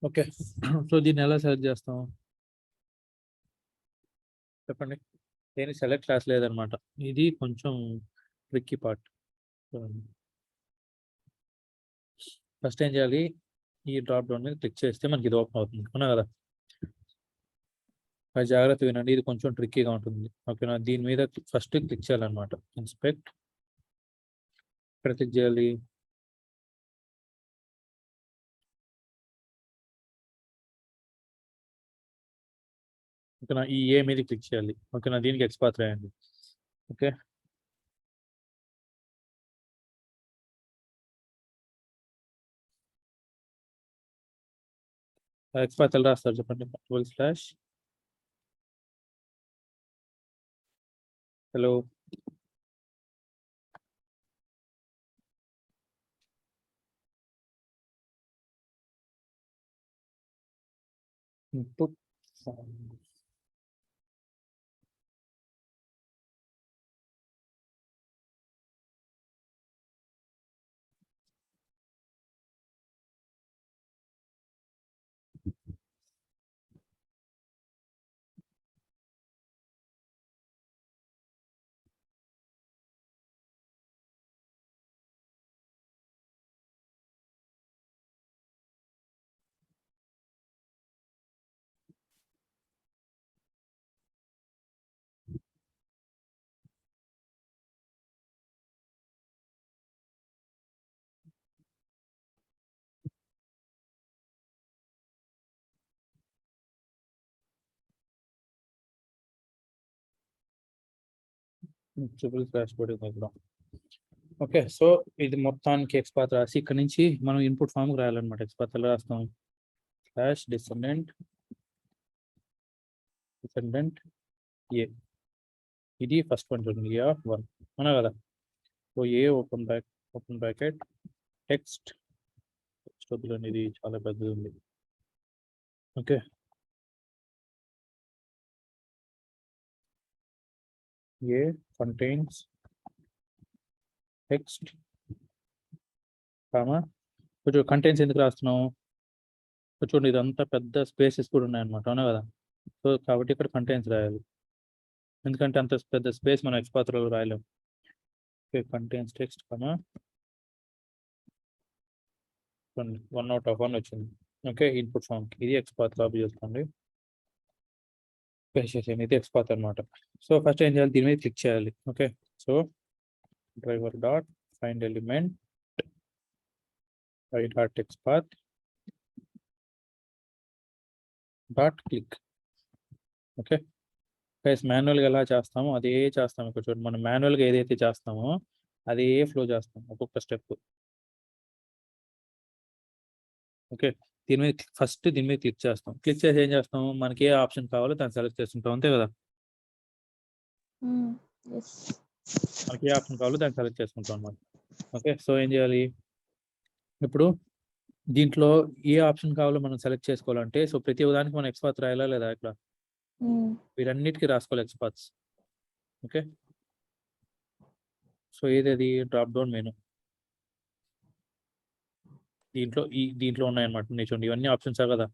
okay. సో దీన్ని ఎలా సెలెక్ట్ చేస్తాం చెప్పండి. దేని సెలెక్ట్ క్లాస్ లేదనమాట. ఇది కొంచెం ట్రిక్కీ పార్ట్. ఫస్ట్ ఏం చేయాలి, ఈ డ్రాప్ డౌన్ మీద క్లిక్ చేస్తే మనకి ఇది ఓపెన్ అవుతుంది అవునా కదా. అది జాగ్రత్త వినండి, ఇది కొంచెం ట్రిక్కీగా ఉంటుంది ఓకేనా. దీని మీద ఫస్ట్ క్లిక్ చేయాలన్నమాట. ఇన్స్పెక్ట్ ఇక్కడ క్లిక్ చేయాలి. ఓకేనా, ఈ ఏ మీద క్లిక్ చేయాలి ఓకేనా. దీనికి ఎక్స్పాత్ రాయండి. ఓకే, ఎక్స్పాత్ ఎలా రాస్తారు చెప్పండి. // హలో ఇన్పుట్ // పడింది ఇక్కడ. ఓకే, సో ఇది మొత్తానికి ఎక్స్పాత్ రాసి ఇక్కడ నుంచి మనం ఇన్పుట్ ఫామ్ రాయాలన్నమాట. ఎక్స్పాత్ ఎలా రాస్తాం, /descendant ఏ, ఇది ఫస్ట్ వన్ చూడండి, A1 అవునా కదా. సో ఏ ఓపెన్ బ్రాకెట్ టెక్స్ట్ వద్దులండి, ఇది చాలా పెద్దది ఉంది. ఓకే, ఏ కంటైన్స్ టెక్స్ట్ కామా, కొంచెం కంటెంట్స్ ఎందుకు రాస్తున్నాం, చూడండి ఇదంతా పెద్ద స్పేసెస్ కూడా ఉన్నాయన్నమాట అవునా కదా. సో కాబట్టి ఇక్కడ కంటెంట్స్ రాయాలి, ఎందుకంటే అంత పెద్ద స్పేస్ మనం ఎక్స్పాత్రలో రాయలేము. ఓకే, కంటెంట్స్ టెక్స్ట్ కామా 1/1 వచ్చింది. ఓకే, ఇన్పుట్ ఫామ్ ఇది ఎక్స్పాత్ కాపీ చేసుకోండి, ఇది ఎక్స్పాత్ అనమాట. సో ఫస్ట్ ఏం చేయాలి, దీని మీద క్లిక్ చేయాలి. Okay, so driver dot find element i.expath dot click. Okay guys, మాన్యువల్గా ఎలా చేస్తామో అదే చేస్తాం. ఇక్కడ చూడండి, మనం మాన్యువల్గా ఏదైతే చేస్తామో అదే ఫ్లో చేస్తాం ఒక్కొక్క స్టెప్. ఓకే, దీని మీద ఫస్ట్ దీని మీద క్లిక్ చేస్తాం. క్లిక్ చేసి ఏం చేస్తాం, మనకి ఏ ఆప్షన్ కావాలో దాన్ని సెలెక్ట్ చేసుకుంటాం అంతే కదా. ఎస్. మనకి ఏ ఆప్షన్ కావాలో దాన్ని సెలెక్ట్ చేసుకుంటాం అన్నమాట. ఓకే, సో ఏం చేయాలి ఇప్పుడు దీంట్లో ఏ ఆప్షన్ కావాలో మనం సెలెక్ట్ చేసుకోవాలంటే, సో ప్రతి ఉదానికి మనం ఎక్స్పాత్ రాయాలా లేదా, ఇక్కడ వీటన్నిటికీ రాసుకోవాలి ఎక్స్పాత్స్. ఓకే, సో ఏది డ్రాప్ డౌన్ మెనూ, దీంట్లో ఉన్నాయన్నమాట. చూడండి ఇవన్నీ ఆప్షన్స్ కదా.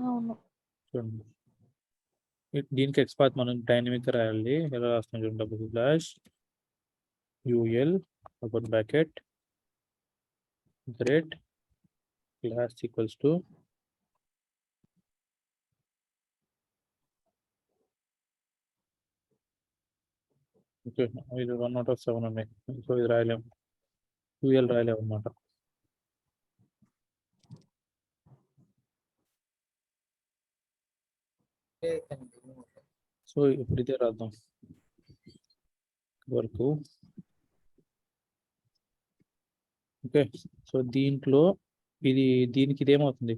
అవును. చూడండి దీనికి ఎక్స్పాత్ మనం డైనమిక్ రాయాలి. ఎలా రాస్తాం చూడండి, /UL open bracket great class equals to okay, ఇది 1/7 ఉన్నాయి. సో ఇది రాయలేము, UL రాయలేము అనమాట. సో ఇప్పుడు ఇదే రాద్దాం వరకు. ఓకే, సో దీంట్లో దీనికి ఇదేమవుతుంది,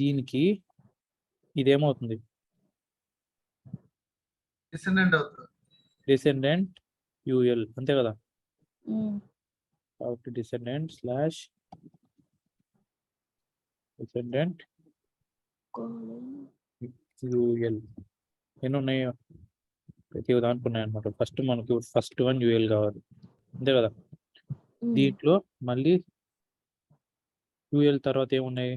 దీనికి ఇదేమవుతుంది, డిసెండెంట్ UL అంతే కదా. కాబట్టి డిసెండెంట్ UL ఎన్ని ఉన్నాయి, ప్రతి దానికి ఉన్నాయి అనమాట. ఫస్ట్ మనకి ఫస్ట్ వన్ యూఎల్ కావాలి అంతే కదా. దీంట్లో మళ్ళీ యూఎల్ తర్వాత ఏమున్నాయి?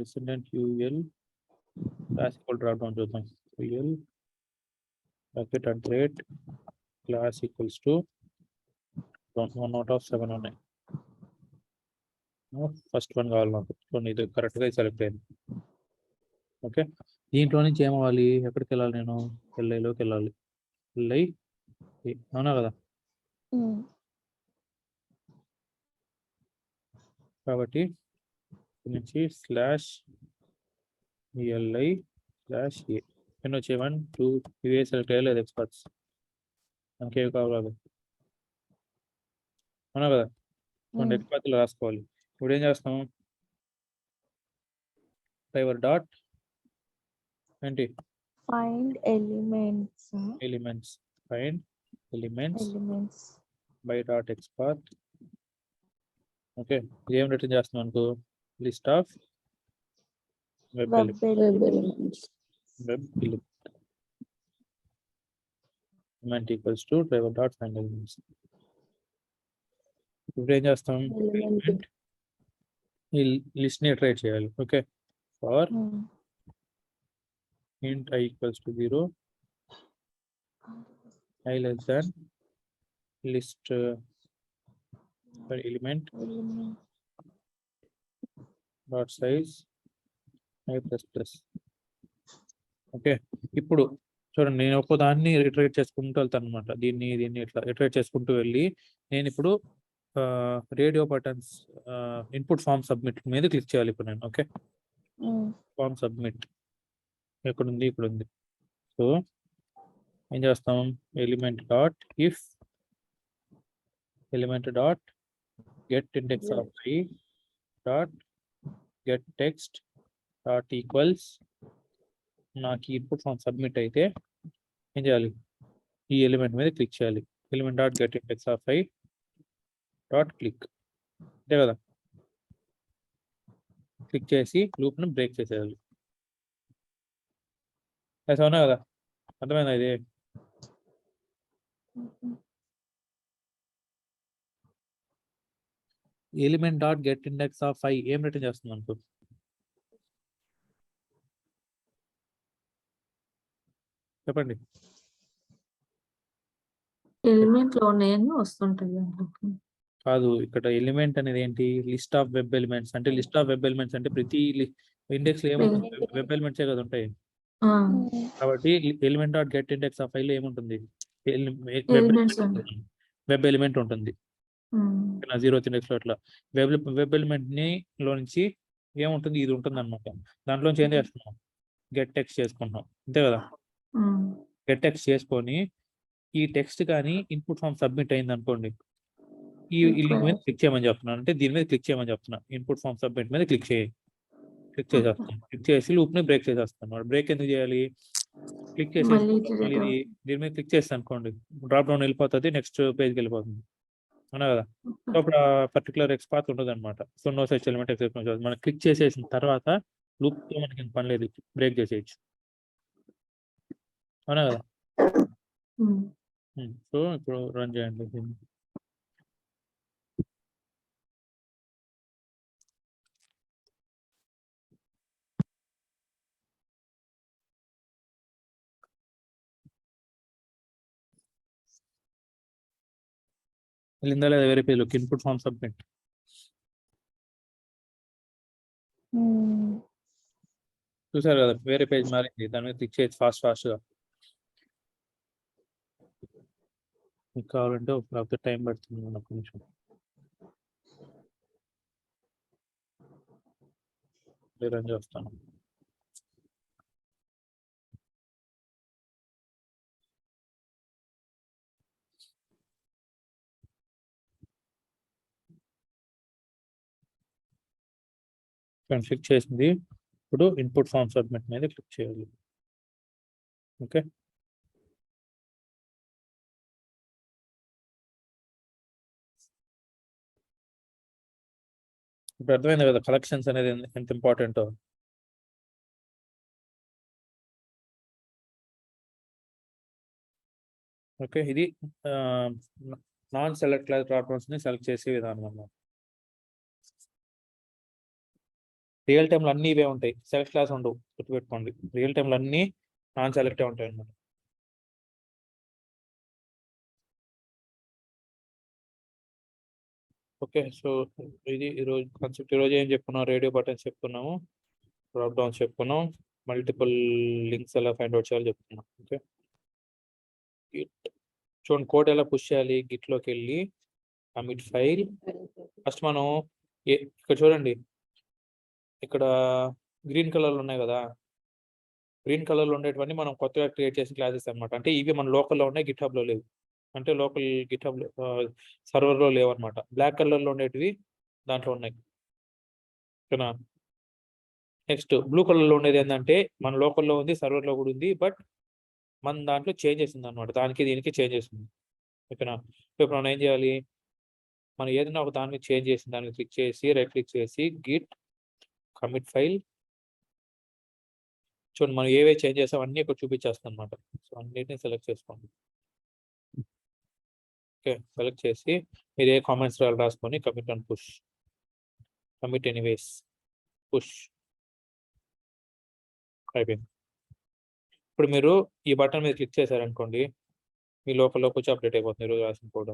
Descendant UL classical drop down చూద్దాం. UL bracket at rate class equals to 1/7 ఉన్నాయి. ఫస్ట్ వన్ కావాలి నాకు. చూడండి ఇది కరెక్ట్గా సెలెక్ట్ అయింది. ఓకే, దీంట్లో నుంచి ఏమవ్వాలి? ఎక్కడికి వెళ్ళాలి? నేను ఎల్ఐలోకి వెళ్ళాలి. ఎల్ఐ అవునా కదా. కాబట్టి నుంచి స్లాష్ ఎల్ఐ స్లాష్ ఏ ఎన్ని వచ్చే 1 2 ఇవే సెలెక్ట్ అయ్యలేదు ఎక్స్పర్ట్స్. మనకేవి కావాలి అవునా కదా. రెండు ఎక్స్పర్ట్లు రాసుకోవాలి. ఇప్పుడు ఏం చేస్తాం? డ్రైవర్ డాట్ ఏంటి find elements find elements by dot expert. Okay, ఏం రిటర్న్ చేస్తున్నాం అనుకో? List of web element equals to driver dot find elements. ఇప్పుడు ఏం చేస్తాం? ఈ లిస్ట్ ని ఇటరేట్ చేయాలి. Okay, for int I equals to 0, I less than list for element dot size I plus plus. Okay, ఇప్పుడు చూడండి నేను ఒక్కో దాన్ని ఇటరేట్ చేసుకుంటూ వెళ్తాను అనమాట. దీన్ని ఇట్లా ఇటరేట్ చేసుకుంటూ వెళ్ళి నేను ఇప్పుడు radio buttons input form submit మీద క్లిక్ చేయాలి ఇప్పుడు నేను. ఓకే, ఫామ్ సబ్మిట్ ఎక్కడుంది? ఇక్కడ ఉంది. సో ఏం చేస్తాం? Element dot if element dot get index of I dot get text dot equals. నాకు ఇన్పుట్ ఫామ్ సబ్మిట్ అయితే ఏం చేయాలి? ఈ ఎలిమెంట్ మీద క్లిక్ చేయాలి. Element dot get index of I dot click అంతే కదా. క్లిక్ చేసి లూప్ను బ్రేక్ చేసేయాలి. అవునా కదా, అర్థమైందా ఇది? Element dot get index of I ఏం రిటర్న్ చేస్తుంది అనుకో? చెప్పండి. ఎలిమెంట్ లో ఉన్నాయని వస్తుంటది అందులోకి. కాదు, ఇక్కడ ఎలిమెంట్ అనేది ఏంటి? List of web elements. అంటే లిస్ట్ ఆఫ్ వెబ్ ఎలిమెంట్స్ అంటే ప్రతి ఇండెక్స్ లో ఏముంటుంది? వెబ్ ఎలిమెంట్సే కదా ఉంటాయి. కాబట్టి element dot get index of ఐలో ఏముంటుంది? వెబ్ ఎలిమెంట్ ఉంటుంది. 0th ఇండెక్స్ లో అట్లా వెబ్ ఎలిమెంట్ ని లో నుంచి ఏముంటుంది? ఇది ఉంటుంది అనమాట. దాంట్లోంచి ఏం చేస్తున్నాం? గెట్ టెక్స్ట్ చేసుకుంటున్నాం అంతే కదా. గెట్ టెక్స్ట్ చేసుకొని ఈ టెక్స్ట్ కానీ ఇన్పుట్ ఫామ్ సబ్మిట్ అయింది అనుకోండి, ఈ లింక్ మీద క్లిక్ చేయమని చెప్తున్నాను. అంటే దీని మీద క్లిక్ చేయమని చెప్తున్నా. ఇన్పుట్ ఫామ్ సబ్మిట్ మీద క్లిక్ చేసేస్తాను. క్లిక్ చేసి లూప్ ని బ్రేక్ చేసేస్తాను. బ్రేక్ ఎందుకు చేయాలి? క్లిక్ చేసేసి దీని మీద క్లిక్ చేస్తాను అనుకోండి, డ్రాప్ డౌన్ వెళ్ళిపోతుంది, నెక్స్ట్ పేజ్కి వెళ్ళిపోతుంది అవునా కదా. సో అప్పుడు ఆ పర్టికులర్ ఎక్స్ పాత్ ఉంటుంది అనమాట. So no such element except మనం క్లిక్ చేసేసిన తర్వాత లూప్ తో మనకి పని లేదు, బ్రేక్ చేసేయచ్చు అవునా కదా. సో ఇప్పుడు రన్ చేయండి. వెళ్ళిందా లేదా వేరే పేజ్లోకి? ఇన్పుట్ ఫామ్ సబ్మిట్ చూసారు కదా, వేరే పేజ్ మారింది. దాని మీద క్లిక్ చేయొచ్చు ఫాస్ట్గా. మీకు కావాలంటే ఒక టైం పడుతుంది, ఒక నిమిషం రన్ చేస్తాను. క్లిక్ చేసింది. ఇప్పుడు ఇన్పుట్ ఫామ్ సబ్మిట్ మీద క్లిక్ చేయాలి. ఓకే, ఇప్పుడు అర్థమైంది కదా కలెక్షన్స్ అనేది ఎంత ఇంపార్టెంట్. ఓకే, ఇది non select class drop downs ని సెలెక్ట్ చేసే విధానం అన్నమాట. రియల్ టైంలో అన్ని ఇవే ఉంటాయి, సెలెక్ట్ క్లాస్ ఉండవు, గుర్తుపెట్టుకోండి. రియల్ టైంలో అన్ని నాన్ సెలెక్టే ఉంటాయి అన్నమాట. ఓకే, సో ఇది ఈరోజు కాన్సెప్ట్. ఈరోజు ఏం చెప్పుకున్నాం, రేడియో బటన్స్ చెప్పుకున్నాము, డ్రాప్ డౌన్స్ చెప్పుకున్నాం, మల్టిపుల్ లింక్స్ ఎలా ఫైండ్ అవుట్ చేయాలో చెప్పుకున్నాం. ఓకే, చూడండి కోడ్ ఎలా పుష్ చేయాలి. గిట్లోకి వెళ్ళి కమిట్ ఫైల్. ఫస్ట్ మనం ఇక్కడ చూడండి, ఇక్కడ గ్రీన్ కలర్లు ఉన్నాయి కదా, గ్రీన్ కలర్లో ఉండేటివన్నీ మనం కొత్తగా క్రియేట్ చేసిన క్లాసెస్ అనమాట. అంటే ఇవి మన లోకల్లో ఉన్నాయి, గిట్ హబ్లో లేవు. అంటే లోకల్ గిట్ హబ్ సర్వర్లో లేవు అనమాట. బ్లాక్ కలర్లో ఉండేటివి దాంట్లో ఉన్నాయి. ఓకేనా. నెక్స్ట్ బ్లూ కలర్లో ఉండేది ఏంటంటే మన లోకల్లో ఉంది, సర్వర్లో కూడా ఉంది, బట్ మన దాంట్లో చేంజ్ చేసింది అనమాట. దానికి దీనికి చేంజ్ చేసింది. ఓకేనా. ఇప్పుడు మనం ఏం చేయాలి, మనం ఏదైనా ఒక దాన్ని చేంజ్ చేసిన దాన్ని క్లిక్ చేసి రైట్ క్లిక్ చేసి గిట్ కమిట్ ఫైల్. చూడండి మనం ఏవే చేంజ్ చేసాం అన్నీ ఇక్కడ చూపించేస్తాం అనమాట. సో అన్నిటిని సెలెక్ట్ చేసుకోండి. ఓకే, సెలెక్ట్ చేసి మీరు ఏ కామెంట్స్ రాసుకొని commit and push, commit anyways, push అయిపోయింది. ఇప్పుడు మీరు ఈ బటన్ మీద క్లిక్ చేశారనుకోండి, మీ లోకల్లోకి వచ్చి అప్డేట్ అయిపోతుంది ఈరోజు రాసిన కోడ్.